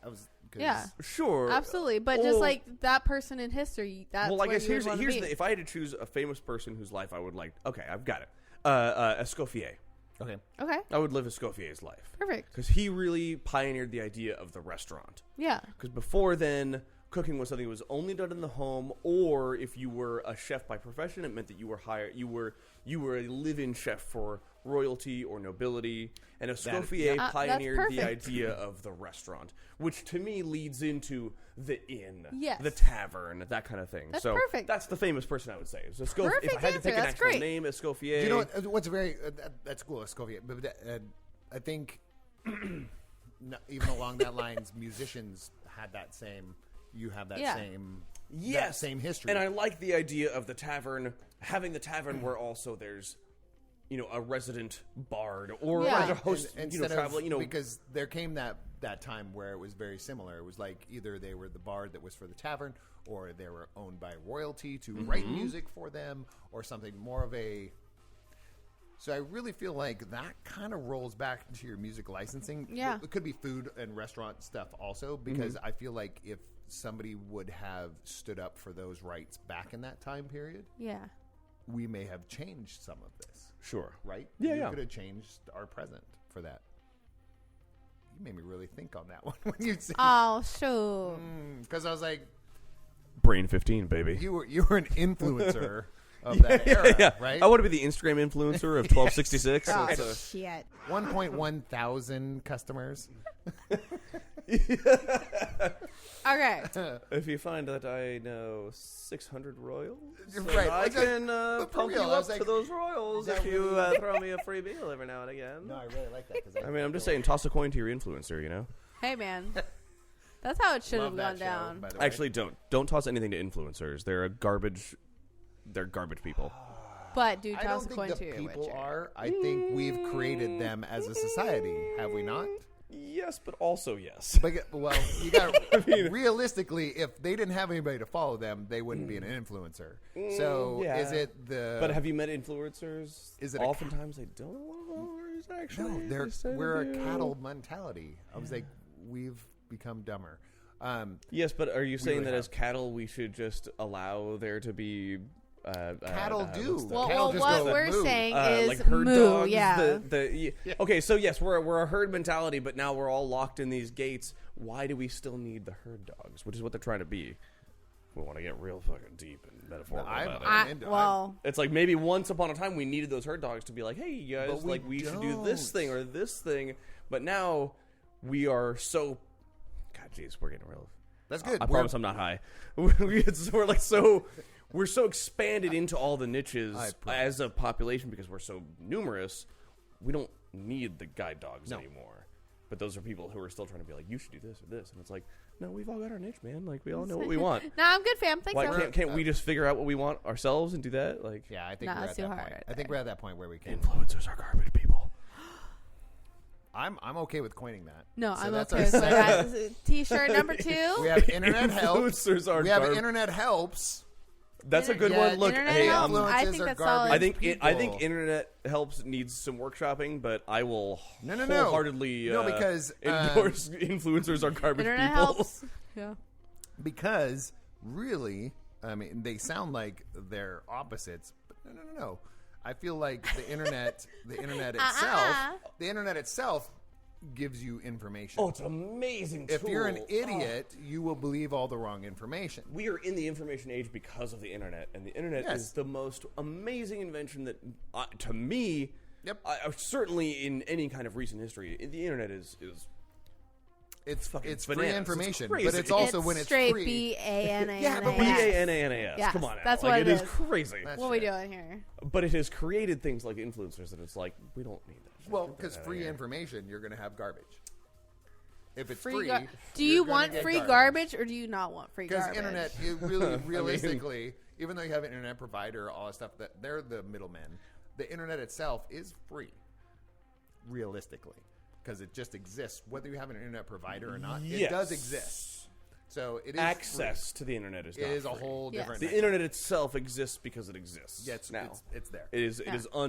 Yeah. Sure, Absolutely. But just like that person in history, that's well, I where guess you would wanna be. if I had to choose a famous person whose life I would like, okay, I've got it. Escoffier. Okay. Okay. I would live Escoffier's life. Perfect. Because he really pioneered the idea of the restaurant. Yeah. Because before then, cooking was something that was only done in the home, or if you were a chef by profession, it meant that you were hired. You were a live-in chef for royalty or nobility. And Escoffier pioneered the idea of the restaurant, which to me leads into the inn, the tavern, that kind of thing. That's so perfect. that's the famous person I would say. So Perfect if I had to pick answer. an That's actual great. name, Escoffier. Do you know what's very that's cool, Escoffier. But I think even along that lines, musicians had that same. You have that same. Yes, that same history. And I like the idea of the tavern, having the tavern where also there's, a resident bard or a host, traveling, because there came that time where it was very similar. It was like either they were the bard that was for the tavern, or they were owned by royalty to write music for them, or something more of a. So I really feel like that kind of rolls back into your music licensing. Yeah. It could be food and restaurant stuff also, because I feel like if somebody would have stood up for those rights back in that time period, we may have changed some of this. Sure. Right? Yeah, we could have changed our present for that. You made me really think on that one when you said. Oh, sure. Because I was like, Brain 15, baby. you were an influencer of that era, right? I want to be the Instagram influencer of 1266. Oh, That's a- shit. 1.1 thousand customers. Okay. if you find that I know 600 royals, Right. I can but for pump real, you I up was like, to those royals is if that you really- throw me a free meal every now and again. No, I really like that. Cause I mean, I'm just saying, toss a coin to your influencer, Hey, man. That's how it should have Love that gone show, down. by the way. Actually, don't toss anything to influencers. They're garbage people. But do I toss don't a coin think to the your people Witcher. are. I think we've created them as a society, have we not? Yes, but also yes. But, well, you got realistically, if they didn't have anybody to follow them, they wouldn't be an influencer. So yeah. is it the? But have you met influencers? Is it oftentimes they don't want followers? Actually, No, They we're a do. cattle mentality. I was like, we've become dumber. Yes, but are you saying really that have. as cattle we should just allow there to be Cattle do. what's the- Well, Cattle just what go we're moo. saying is like herd moo, dogs. yeah. Okay, so yes, we're a herd mentality, but now we're all locked in these gates. Why do we still need the herd dogs? Which is what they're trying to be. We want to get real fucking deep and metaphorical about it. I'm into- Well, It's like maybe once upon a time we needed those herd dogs to be like, hey, you guys, But we like we should do this don't. thing or this thing. But now we are so. God, jeez, we're getting real. That's good. I promise I'm not high. We're so expanded into all the niches I promise. as a population because we're so numerous. We don't need the guide dogs No. anymore. But those are people who are still trying to be like, you should do this or this, and it's like, no, we've all got our niche, man. Like we all know what we want. no, I'm good, fam. Thanks, Why fam. can't we just figure out what we want ourselves and do that? Like, Yeah, I think Nah, we're it's at too that hard point. right I think there. we're at that point where we can. influencers are garbage people. I'm okay with coining that. No, So I'm that's okay our with second- that. T-shirt number 2. We have internet helps. Influencers are We have garb- internet helps. That's a good Yeah, one. Look, internet hey, helps. influencers I think are that's garbage. solid. I think people. internet helps needs some workshopping, but I will No. wholeheartedly No, because, endorse influencers are garbage Internet people. helps. Yeah. Because really, I mean, they sound like they're opposites, but no. I feel like the internet itself gives you information. Oh, it's an amazing If tool. you're an idiot, you will believe all the wrong information. We are in the information age because of the internet, and the internet Yes. is the most amazing invention that, to me, Yep. certainly in any kind of recent history, the internet is It's fucking free bananas. It's information, crazy. but it's also when it's straight free. B-A-N-A-N-A-S. Yeah, but when it's- B-A-N-A-N-A-S. Yes, Come on now. that's like, what it it is is. crazy. That's What are we shit. doing here? But it has created things like influencers that it's like, we don't need that. shit. Well, Get because that free outta here. information, you're going to have garbage. If it's Free free, gar- do you're you gonna want get free garbage or do you not want free Because garbage? internet, it really, realistically, even though you have an internet provider, all that stuff, that they're the middlemen. The internet itself is free, realistically, because it just exists. Whether you have an internet provider or not, it Yes. does exist. So it is Access to the internet is Free. not It is a free. whole Yes. different. The internet itself exists because it exists. Yeah, now. it's there. It is. Yeah. It is So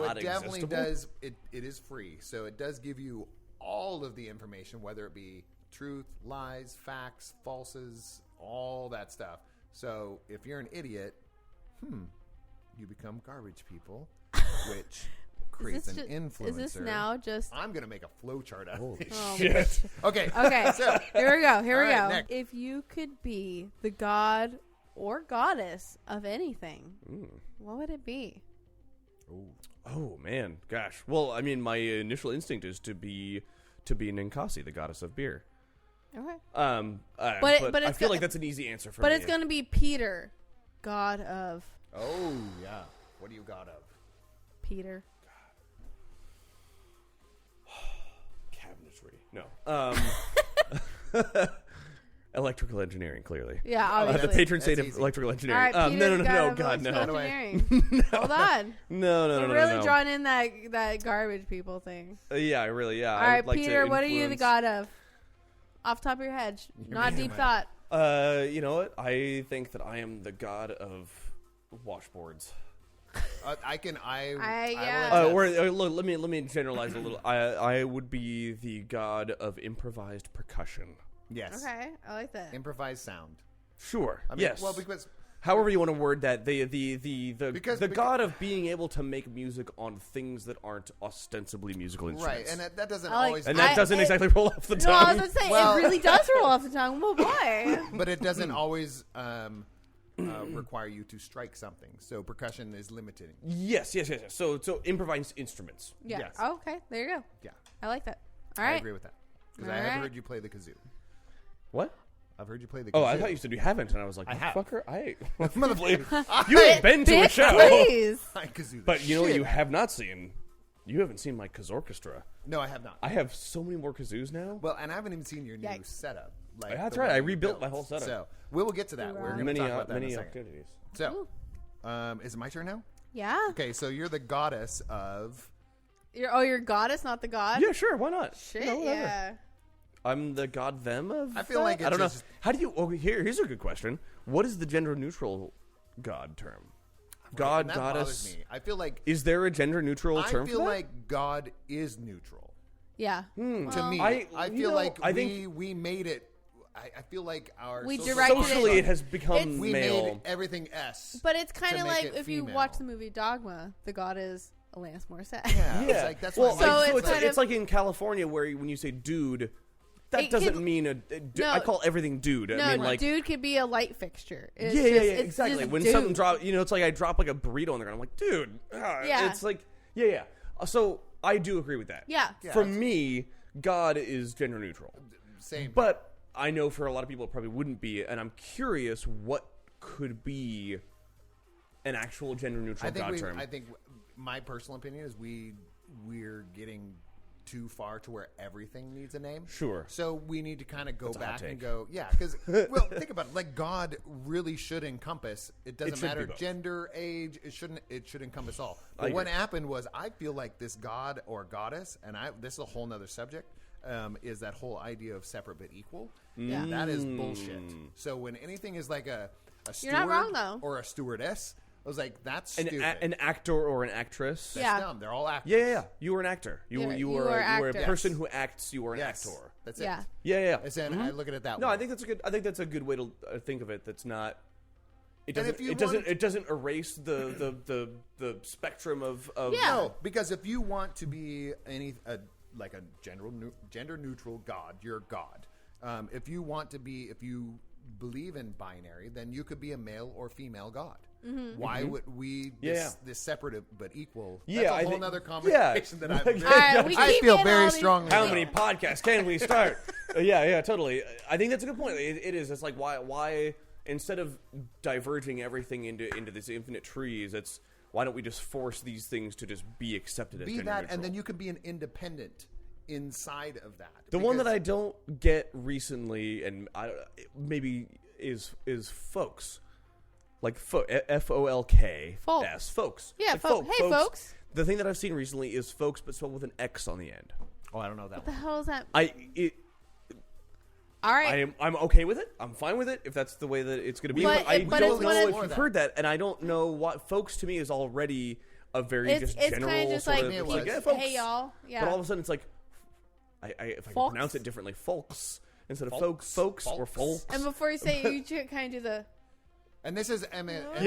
not it definitely existable. does. It is free, so it does give you all of the information, whether it be truth, lies, facts, falses, all that stuff. So if you're an idiot, you become garbage people. which creates an influencer. Is this now just? I'm gonna make a flow chart out of this. Oh, Shit. Okay. Okay. So Here we go. All right, next. If you could be the god or goddess of anything, what would it be? Oh man, gosh. Well, I mean, my initial instinct is to be Ninkasi, the goddess of beer. Okay. But I feel like that's an easy answer for me. But it's going to be Peter, god of Oh yeah. What do you got of? Peter. Cabinetry. No. Electrical engineering, clearly. Yeah, Oh, obviously. The patron saint of easy. electrical All engineering. right, Peter, No, God, no. By the way. engineering. Hold on. No. We're really drawing in that garbage people thing. Yeah, really, yeah. All I right, would like Peter, to what are you the influence- god of? Off the top of your head. Not deep thought. You know what? I think that I am the god of washboards. Yeah. Look, let me generalize a little. I would be the god of improvised percussion. Yes. Okay, I like that. Improvised sound. Sure. I mean, yes. Well, because however you want to word that, the Because- god of being able to make music on things that aren't ostensibly musical instruments. right, and that doesn't I like- always. And that doesn't exactly roll off the No, I was tongue. going to say, Well- it really does roll off the tongue. Well, boy. But it doesn't always require you to strike something. So percussion is limiting. Yes. So improvised instruments. Yeah. Yes. Oh, okay, there you go. Yeah, I like that. All I right. agree with that because I All have right. heard you play the kazoo. What? I've heard you play the kazoo. Oh, I thought you said you haven't, and I was like, I have. fucker, Motherfucker. you ain't been to a show. Please. I kazoo the But you know what shit you out. have not seen? You haven't seen my Kazorchestra. No, I have not. I have so many more kazoos now. Well, and I haven't even seen your new Yikes. setup. That's the right. one I you rebuilt built. my whole setup. So we will get to that. We're going to many talk about that in a many second. activities. So, is it my turn now? Yeah. Okay, so you're the goddess of. You're goddess, not the god? Yeah, sure. Why not? Shit, You know, whatever. yeah. I'm the god them of. I feel that? like I don't know. it's just- How do you? Oh, here's a good question. What is the gender neutral god term? God, And that goddess. bothers me. I feel like Is there a gender neutral I term feel for that? like God is neutral Yeah. to Well, me. I- I you feel know, like I think- we made it. I feel like our We social directed Socially, it- it has become we male. made everything S. But it's kind to of make like it if you female. watch the movie Dogma, the god is Alanis Morissette. Yeah, Yeah, it's like that's well, why So I'm it's kind it's of- like in California where when you say dude, that It doesn't can- mean No. I call everything dude. No, I mean, like, dude could be a light fixture. It's yeah, just, yeah, it's exactly. just When dude. something drop, it's like I drop like a burrito on the ground. I'm like, dude. Yeah. It's like, yeah. So I do agree with that. Yeah. For me, God is gender neutral, same. but I know for a lot of people it probably wouldn't be, and I'm curious what could be an actual gender neutral God term. I think my personal opinion is we're getting too far to where everything needs a name. Sure. So we need to kind of go a hot back and take. go, yeah, because well, think about it. Like God really should encompass. It doesn't should be matter both. gender, age. It should encompass all. I But what agree. happened was, I feel like this God or goddess, and this is a whole nother subject. Is that whole idea of separate but equal? Yeah. That is bullshit. So when anything is like a steward You're not wrong, though. or a stewardess, I was like, that's an, stupid. an actor or an actress. That's Yeah. dumb. They're all actors. Yeah. You were an actor. You Yeah, were you you are were a actors. person who acts. You were an Yes. actor. That's Yeah. it. Yeah. I said, I look at it that No, way. I think that's a good. I think that's a good way to think of it. That's not. It And doesn't. if you It doesn't. want- It doesn't erase the spectrum of. Yeah. No, because if you want to be like a gender neutral God, you're God. If you believe in binary, then you could be a male or female God. Mm-hmm. Why would we this separate but equal? Yeah, that's I a whole think- other conversation that I've Like, been. All right, we I keep feel getting very all these strongly. How about many it. podcasts can we start? Yeah, totally. I think that's a good point. It is. It's like why instead of diverging everything into this infinite trees, it's why don't we just force these things to just be accepted as Be gender that, neutral? and then you could be an independent inside of that. The one that Because- I don't get recently, and maybe is folks, like FOLK. Folk. Yes, folks. Yeah, Like folk. Hey, folks. The thing that I've seen recently is folks, but spelled with an X on the end. Oh, I don't know that What the one. hell is that? All I right. am okay with it. I'm fine with it if that's the way that it's going to be. But I it- but don't it's know one if of- you've heard that, and I don't know what folks to me is already a very It's just kind general of just sort like, of. it It's was. like, yeah, folks. hey y'all. Yeah. But all of a sudden, it's like, if I can Folks? pronounce it differently, folks instead of Folks? folks or Folks. folks. And before you say it, you kind of do the And this is, Yeah,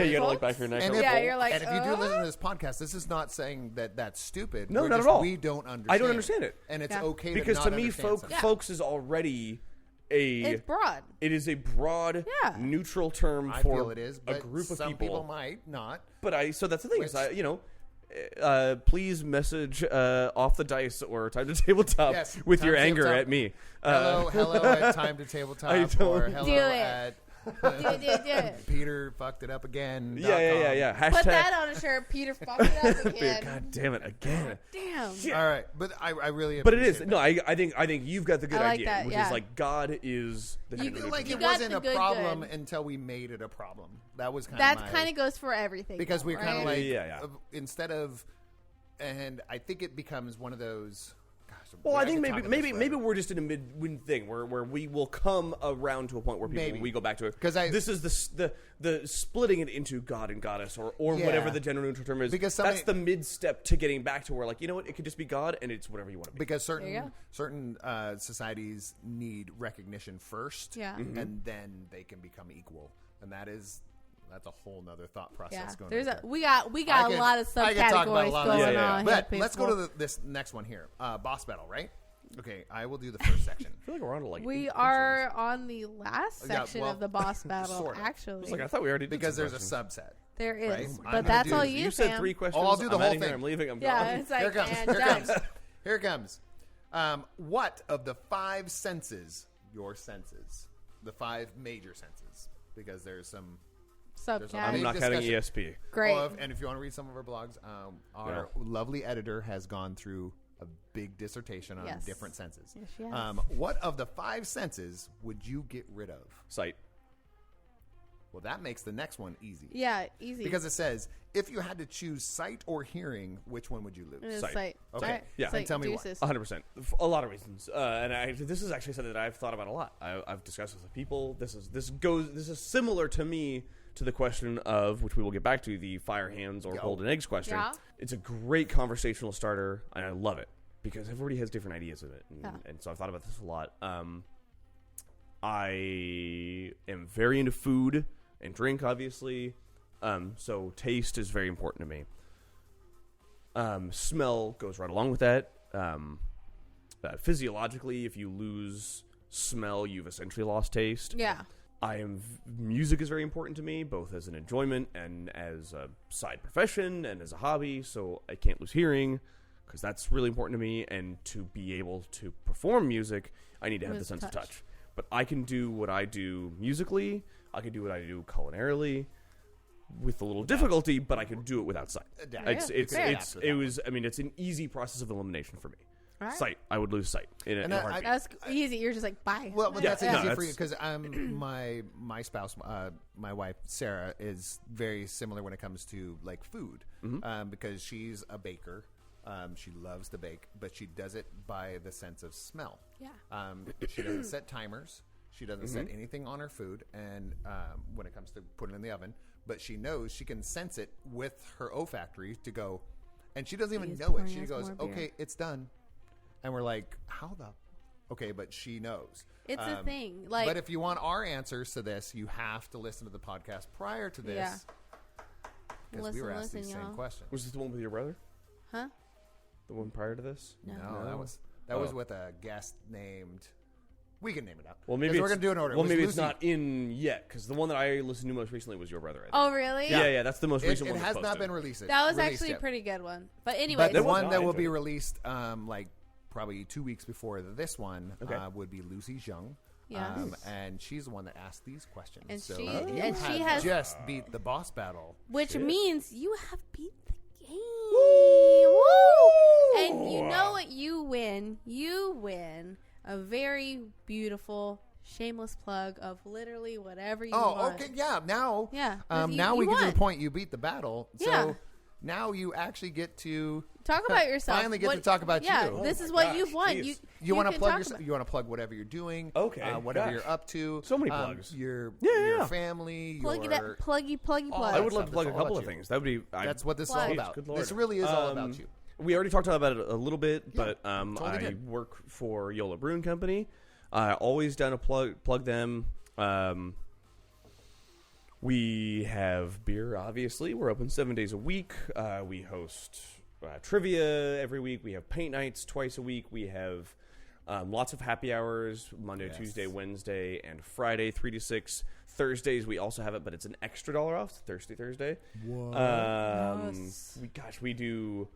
you gotta look back for your neck. And you're like, and if you do listen to this podcast, this is not saying that that's stupid. No, We're not just, at all. We don't understand. I don't understand it. And it's Yeah. okay Because to to not me, understand something. folks is already It's broad. It is a broad, Yeah. neutral term I for feel it is, but a group of some people. might not. But so that's the thing. Is Which- please message off the dice or time to tabletop Yes, with Time your to anger Tabletop. at me. Hello at Time to I Tabletop don't- or hello Do it. at Do it. Peter fucked it up again. Yeah. Hashtag. Put that on a shirt. Peter fucked it up again. God damn it again. Damn. All right, but I really. But it is appreciate that. no. I think you've got the good I like idea, that, which yeah. is like God is the You I feel like You it got wasn't the a good problem good. until we made it a problem. That was kind That of kind of goes for everything. because though, we're kind of right? like Yeah. instead of, and I think it becomes one of those. Gosh, Well, I think could talk about maybe this maybe forever. we're just in a mid thing where we will come around to a point where people Maybe. we go back to it 'Cause this is the splitting it into God and Goddess or Yeah. whatever the gender neutral term is. Because that's the mid step to getting back to where like you know what it could just be God and it's whatever you want to be. because There you go. certain societies need recognition first, Yeah. and then they can become equal, and that's a whole nother thought process Yeah. going. There's right a we got I a lot of I could talk about a subcategories lot of going stuff. Yeah. on. But here, let's go people. to this next one here. Boss battle, right? Okay, I will do the first section. I feel like we're on to like We 8 are on the last Yeah, section well, of the boss battle. sort of. Actually, It's like I thought we already did Because some there's a questions. subset. there is, right? I'm but gonna that's do- all You you said fam. 3 questions. I'll do the I'm whole outta here, thing. I'm leaving. I'm Yeah, gone. it's like Here it comes. and Here it done. comes. Here it comes. What of the 5 senses, your senses, the 5 major senses, because there's some. Subcategory. I'm I'm not big counting discussion. ESP. Great. And if you want to read some of our blogs, our lovely editor has gone through a big dissertation on Yes. different senses. Yes, she has. What of the 5 senses would you get rid of? Sight. Well, that makes the next one easy. Yeah, easy. Because it says, if you had to choose sight or hearing, which one would you it lose? is sight. sight. Okay. All right. Yeah. Sight And tell me why. juices. 100%. A lot of reasons, and this is actually something that I've thought about a lot. I've discussed this with people. This is similar to me to the question of which we will get back to the fire hands or golden eggs question. Yeah. It's a great conversational starter, and I love it because everybody has different ideas of it, and so I've thought about this a lot. I am very into food and drink, obviously, so taste is very important to me. Smell goes right along with that. Physiologically, if you lose smell, you've essentially lost taste. Yeah. Music is very important to me, both as an enjoyment and as a side profession and as a hobby. So I can't lose hearing because that's really important to me. And to be able to perform music, I need to have the sense of touch. But I can do what I do musically. I can do what I do culinarily with a little difficulty, but I can do it without sight. It's an easy process of elimination for me. All right. Sight, I would lose sight in a heartbeat. That's easy. You're just like, bye. Well, but Yeah, that's no, easy for that's- you because my spouse, my wife Sarah, is very similar when it comes to like food, because she's a baker. She loves to bake, but she does it by the sense of smell. Yeah. She doesn't set timers. She doesn't set anything on her food, and when it comes to putting it in the oven, but she knows she can sense it with her olfactory to go, and she doesn't even Please know it. pour She us goes, more beer. "Okay, it's done," and we're like, "How the?" Okay, but she knows. It's a thing. Like, But if you want our answers to this, you have to listen to the podcast prior to this. Yeah. Because we were asked these y'all. same questions. Was this the one with your brother? Huh? The one prior to this? No, that was with a guest named. We can name it up. Well, maybe 'Cause we're gonna do an order. Well, It was maybe Lucy. it's not in yet because the one that I listened to most recently was your brother. I think. Oh, really? yeah, that's the most It, recent it one. has that's not posted. been released. That was released actually yet. a pretty good one. But anyway, But the was one not. that I will be enjoyed it. released, like probably 2 weeks before this one, Okay. would be Lucy Jung. Yeah. And she's the one that asked these questions. And so she- you and she have has- just beat the boss battle. which Shit. means you have beat the game. Woo! And you know what? You win. You win a very beautiful, shameless plug of literally whatever you want. Oh, okay, yeah. Now, Yeah, now you we get to won. the point you beat the battle. Yeah. So now you actually get to Talk about yourself. Finally get to talk about yeah, you. this Oh is my what gosh, you've won. jeez. You want to can plug talk yourself. about- You want to plug whatever you're doing. Okay, whatever gosh. you're up to. So many plugs. Your Yeah. family. Plug it your, up. Pluggy all plug. that I would love stuff. to plug a It's all couple about of you. things. That would be. That's what this is all Plug. about. Good Lord. This really is all about you. We already talked about it a little bit, Yeah, but totally I did. work for Yolo Brewing Company. Always down to plug them. We have beer, obviously. We're open 7 days a week. We host trivia every week. We have paint nights twice a week. We have lots of happy hours, Monday, Tuesday, Wednesday, and Friday, 3 to 6. Thursdays, we also have it, but it's an extra $1 off. Thirsty Thursday. What? We do...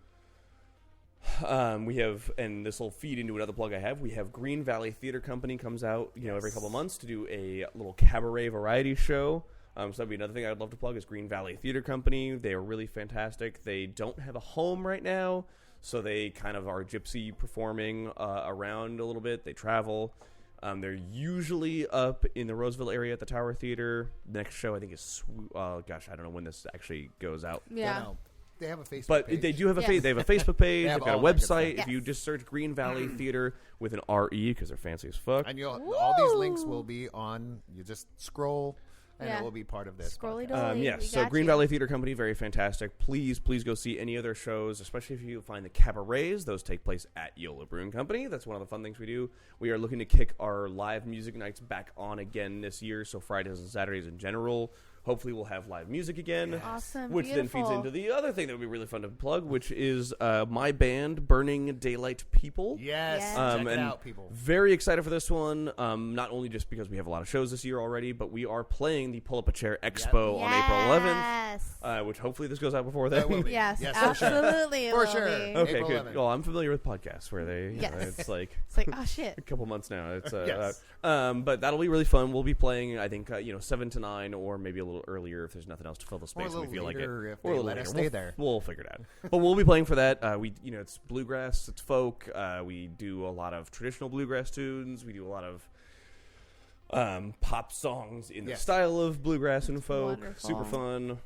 we have, and this will feed into another plug I have. We have Green Valley Theater Company comes out, every couple of months to do a little cabaret variety show. So that'd be another thing I'd love to plug is Green Valley Theater Company. They are really fantastic. They don't have a home right now, so they kind of are gypsy performing around a little bit. They travel. They're usually up in the Roseville area at the Tower Theater. The next show I think is, I don't know when this actually goes out. Yeah. They have a Facebook but page. They do have a they have a Facebook page. They've got a all that good website. stuff. If you just search Green Valley Theater with an RE because they're fancy as fuck. And all these links will be on. You just scroll, and it will be part of this. Scrolly podcast. dolly. Yes, so Green Valley Theater Company, very fantastic. Please go see any of their shows, especially if you find the cabarets. Those take place at Yolo Brewing Company. That's one of the fun things we do. We are looking to kick our live music nights back on again this year, so Fridays and Saturdays in general. Hopefully we'll have live music again. Awesome. Which then feeds into the other thing that would be really fun to plug, which is my band, Burning Daylight People. Yes. Check it out, people. Very excited for this one. Not only just because we have a lot of shows this year already, but we are playing the Pull Up a Chair Expo on April 11th, which hopefully this goes out before then. Yes, absolutely. For sure. Okay, April good. 11th. Well, I'm familiar with podcasts where they, it's like oh shit, a couple months now. It's Yes. but that'll be really fun. We'll be playing, I think, 7 to 9, or maybe a little earlier if there's nothing else to fill the space. Or a And we feel like it. if Or a they little let later. us stay there. We'll figure it out. But we'll be playing for that. It's bluegrass, it's folk. We do a lot of traditional bluegrass tunes. We do a lot of pop songs in the style of bluegrass and folk. Wonderful. Super fun.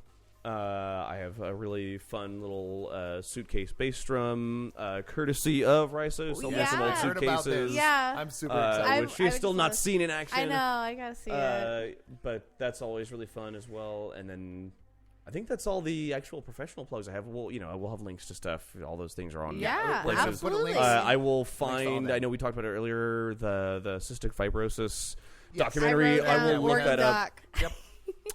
I have a really fun little suitcase bass drum, courtesy of Rysa, who sold me some old I heard about suitcases. this. Yeah. I'm super excited. Which she's still not seen in action. I know. I gotta see it. But that's always really fun as well. And then I think that's all the actual professional plugs I have. We'll have links to stuff. All those things are on places. Absolutely. I will find. I know we talked about it earlier. The cystic fibrosis documentary. I will look that up. Yep.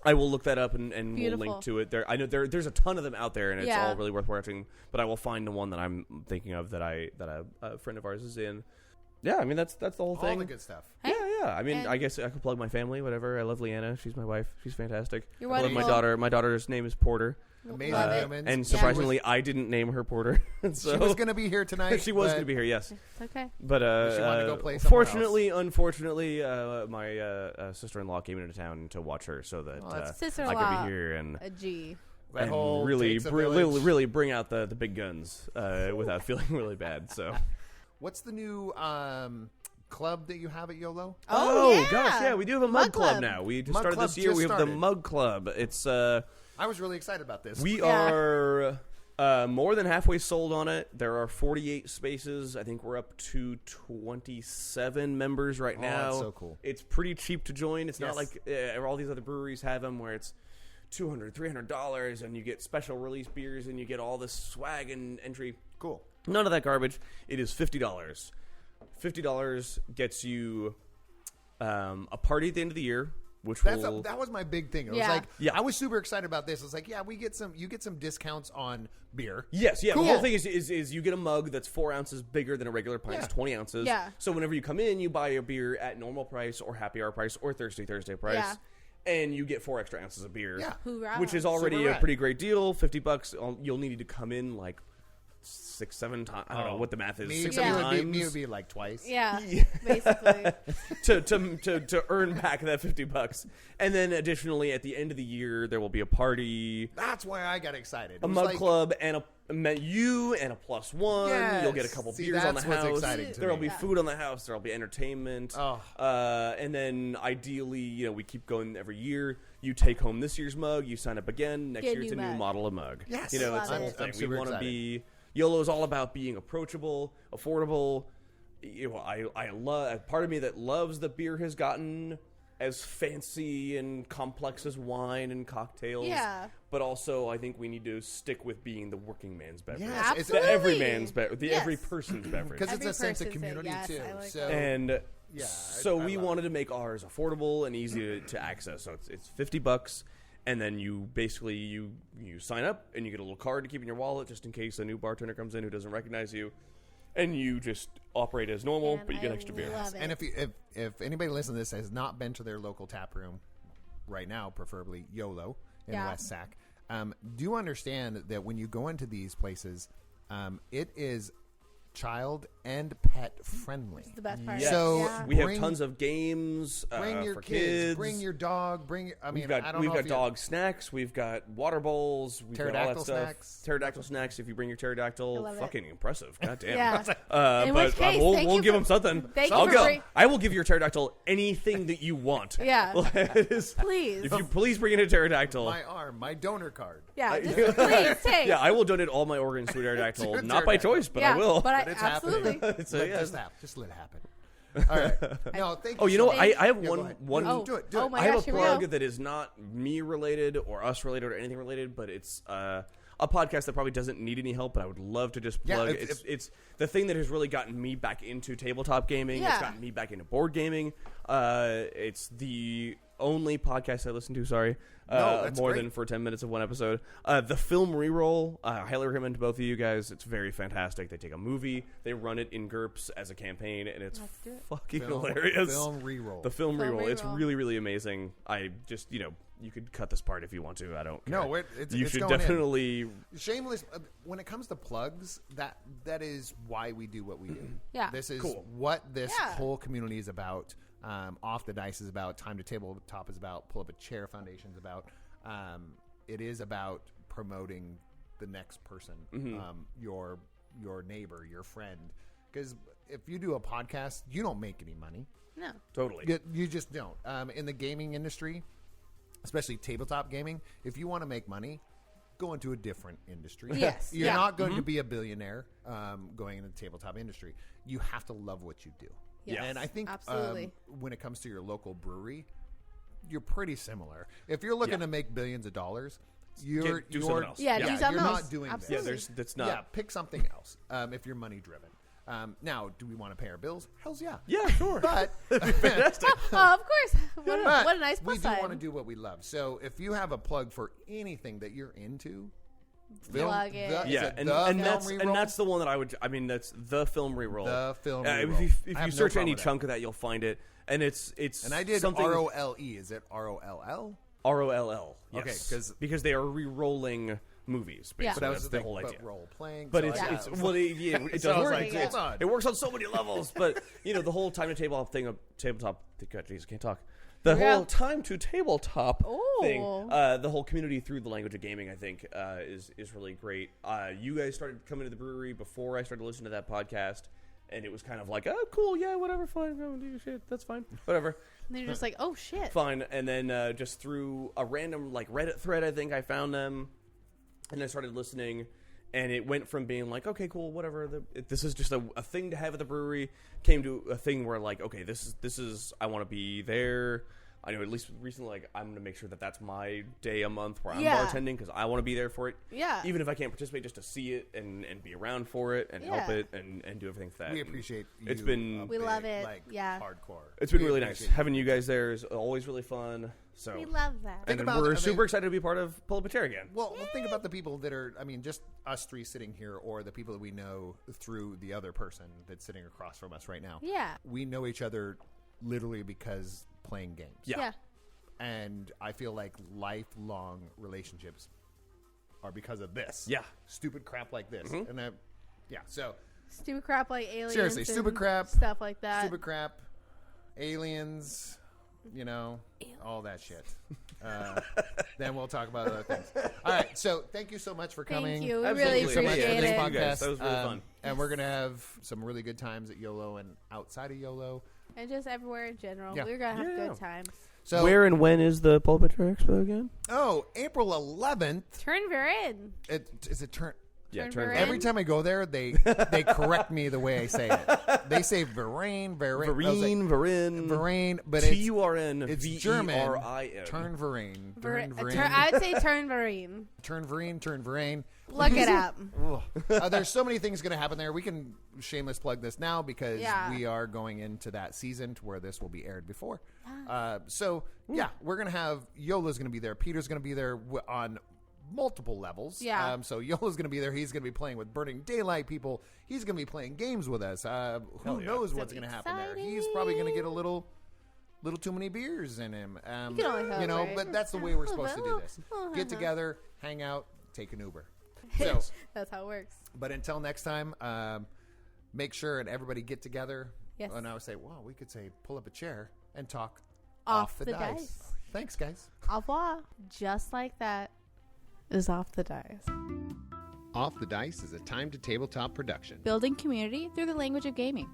I will look that up and we'll link to it. I know there's a ton of them out there, and it's all really worth watching. But I will find the one that I'm thinking of that a friend of ours is in. Yeah, I mean that's the whole thing. All the good stuff. Yeah. I mean, I guess I could plug my family, whatever. I love Leanna. She's my wife. She's fantastic. You're I love wonderful. my daughter. My daughter's name is Porter. Amazing humans. And surprisingly, I didn't name her Porter. So she was going to be here tonight. she was going to be here, yes. It's okay. But she wanted to go play somewhere unfortunately, my sister-in-law came into town to watch her, so that I sister-in-law, could be here and a G. That and whole really, takes a village. really bring out the big guns without feeling really bad. So, what's the new club that you have at Yolo? Gosh, yeah, we do have a mug club now. We just started this year. We have the mug club. It's I was really excited about this. We are more than halfway sold on it. There are 48 spaces. I think we're up to 27 members right now. That's so cool. It's pretty cheap to join. It's not like all these other breweries have them where it's $200, $300, and you get special release beers and you get all this swag and entry. Cool. None of that garbage. It is $50. $50 gets you a party at the end of the year. That was my big thing. It was like, Yeah. I was super excited about this. I was like, you get some discounts on beer. Yes, yeah. Cool. The whole thing is you get a mug that's 4 ounces bigger than a regular pint. It's 20 ounces. Yeah. So whenever you come in, you buy your beer at normal price or happy hour price or Thirsty Thursday price. Yeah. And you get 4 extra ounces of beer. Yeah. Hoorah. Which is already Super a rad. pretty great deal. $50. You'll need to come in like 6, 7 times. I don't know what the math is. Me, 6, me 7 would times. me would be like twice. Yeah, basically. to earn back that $50. And then additionally, at the end of the year, there will be a party. That's why I got excited. A mug club and you and a +1. Yes. You'll get a couple See, beers on the that's what's house. exciting to There'll me. be food on the house. There'll be entertainment. Oh. And then ideally, we keep going every year. You take home this year's mug. You sign up again. Next Get a year, it's a new new mug. model of mug. Yes. It's Love the whole it. thing. I'm We super want to excited. be. YOLO is all about being approachable, affordable. I love. Part of me that loves that beer has gotten as fancy and complex as wine and cocktails. Yeah. But also, I think we need to stick with being the working man's beverage. Yes, it's- The Absolutely. every man's beverage. The every person's beverage. Because it's Every a sense of person said community yes, too. I like So that. And yeah, so I we love wanted to make ours affordable and easy to access. So it's $50, And then you basically you sign up and you get a little card to keep in your wallet just in case a new bartender comes in who doesn't recognize you, and you just operate as normal, but you get extra beer. And if anybody listening to this has not been to their local tap room right now, preferably Yolo in West Sac, do understand that when you go into these places, it is child and pet friendly. It's the best part. Yes. So we have tons of games bring your for kids, bring your dog, we've got dog snacks, we've got water bowls, we've got all that stuff. Pterodactyl snacks. If you bring your pterodactyl, fucking impressive. God damn. Yeah. In which case, we'll give them something. I will give your pterodactyl anything that you want. Yeah. Please. If you please bring in a pterodactyl. My arm, my donor card. Yeah. Please take. Yeah, I will donate all my organs to a pterodactyl. Not by choice, but I will. But it's absolutely. Just let it happen. All right. No, thank you. Oh, you know what? I have one. Do it. Oh my I have gosh, a plug that is not me related or us related or anything related, but it's a podcast that probably doesn't need any help, but I would love to just plug. It's the thing that has really gotten me back into tabletop gaming. Yeah. It's gotten me back into board gaming. It's the only podcast I listen to. Sorry, more than for 10 minutes of one episode. The film Reroll. I highly recommend to both of you guys. It's very fantastic. They take a movie, they run it in GURPS as a campaign, and it's fucking hilarious. Film Reroll. The film Reroll. It's really, really amazing. I just, you could cut this part if you want to. I don't care. No, you should definitely. Shameless. When it comes to plugs, that is why we do what we do. Yeah. This is what this whole community is about. Off the Dice is about. Time to Tabletop is about. Pull Up a Chair Foundation is about. It is about promoting the next person, your neighbor, your friend. Because if you do a podcast, you don't make any money. No. Totally. You just don't. In the gaming industry, especially tabletop gaming, if you want to make money, go into a different industry. Yes. You're not going to be a billionaire going into the tabletop industry. You have to love what you do. Yes. And I think when it comes to your local brewery, you're pretty similar. If you're looking to make billions of dollars, you're do something else. Do something you're else. not doing Absolutely. this. That's not. Yeah, pick something else if you're money driven. Now, do we want to pay our bills? Hell's yeah. Yeah, sure. But Fantastic. Oh, of course. What a nice plus we do side. want to do what we love. So if you have a plug for anything that you're into, Plug it. And that's the one that I would. I mean, that's the film Reroll. The film Reroll. If you search any chunk of that, you'll find it. And it's and I did something ROLE. Is it ROLL? ROLL. Yes. Okay, because they are re-rolling movies. Basically. Yeah. But that was that's the whole idea. Role playing. But so it's I- well, it does work. It works on so many levels. But the whole time to tabletop thing. God, jeez, I can't talk. The whole time to tabletop thing, the whole community through the language of gaming, I think, is really great. You guys started coming to the brewery before I started listening to that podcast, and it was kind of like, oh, cool, yeah, whatever, fine, go do your shit, that's fine, whatever. And then you're just like, oh shit, fine. And then just through a random Reddit thread, I think I found them, and I started listening. And it went from being like, okay, cool, whatever. This is just a thing to have at the brewery. Came to a thing where okay, this is I want to be there. I know at least recently, I'm going to make sure that that's my day a month where I'm bartending because I want to be there for it. Yeah. Even if I can't participate, just to see it and be around for it and help it and do everything for that. We appreciate you. It's been we love it. Hardcore. It's been really nice having you guys there. Is always really fun. So we love that. And we're super excited to be part of Pull Up a Chair again. Well, think about the people that are, just us three sitting here or the people that we know through the other person that's sitting across from us right now. Yeah. We know each other literally because playing games. Yeah. And I feel like lifelong relationships are because of this. Yeah. Stupid crap like this. Mm-hmm. And so. Stupid crap like aliens. Seriously, stupid crap. Stuff like that. Stupid crap. Aliens. All that shit. Then we'll talk about other things. All right. So thank you so much for coming. Thank you. We Absolutely. really so much appreciate for this it. podcast. That was really fun. And we're going to have some really good times at Yolo and outside of Yolo. And just everywhere in general. Yeah. We're going to have good times. So where and when is the Pull Up a Chair Expo again? Oh, April 11th. Turn Verin. Is it turn? Yeah, Turnverin. Every time I go there, they correct me the way I say it. They say Verein, Varin, but Turn, it's German. Verin. Turnverin. I would say Turnverin. Turnverin. Look it up. There's so many things going to happen there. We can shameless plug this now because we are going into that season to where this will be aired before. We're going to have Yolo's going to be there. Peter's going to be there on multiple levels. Yeah. So Yolo's going to be there. He's going to be playing with Burning Daylight people. He's going to be playing games with us. Who knows what's going to happen there? He's probably going to get a little too many beers in him. You can only hope, right? But that's the way we're supposed to do this. Get together, hang out, take an Uber. So, that's how it works. but until next time, make sure and everybody get together. Yes. And I would say, well, we could say pull up a chair and talk Off the dice. Thanks, guys. Au revoir. Just like that is Off the Dice. Off the Dice is a time to tabletop production. Building community through the language of gaming.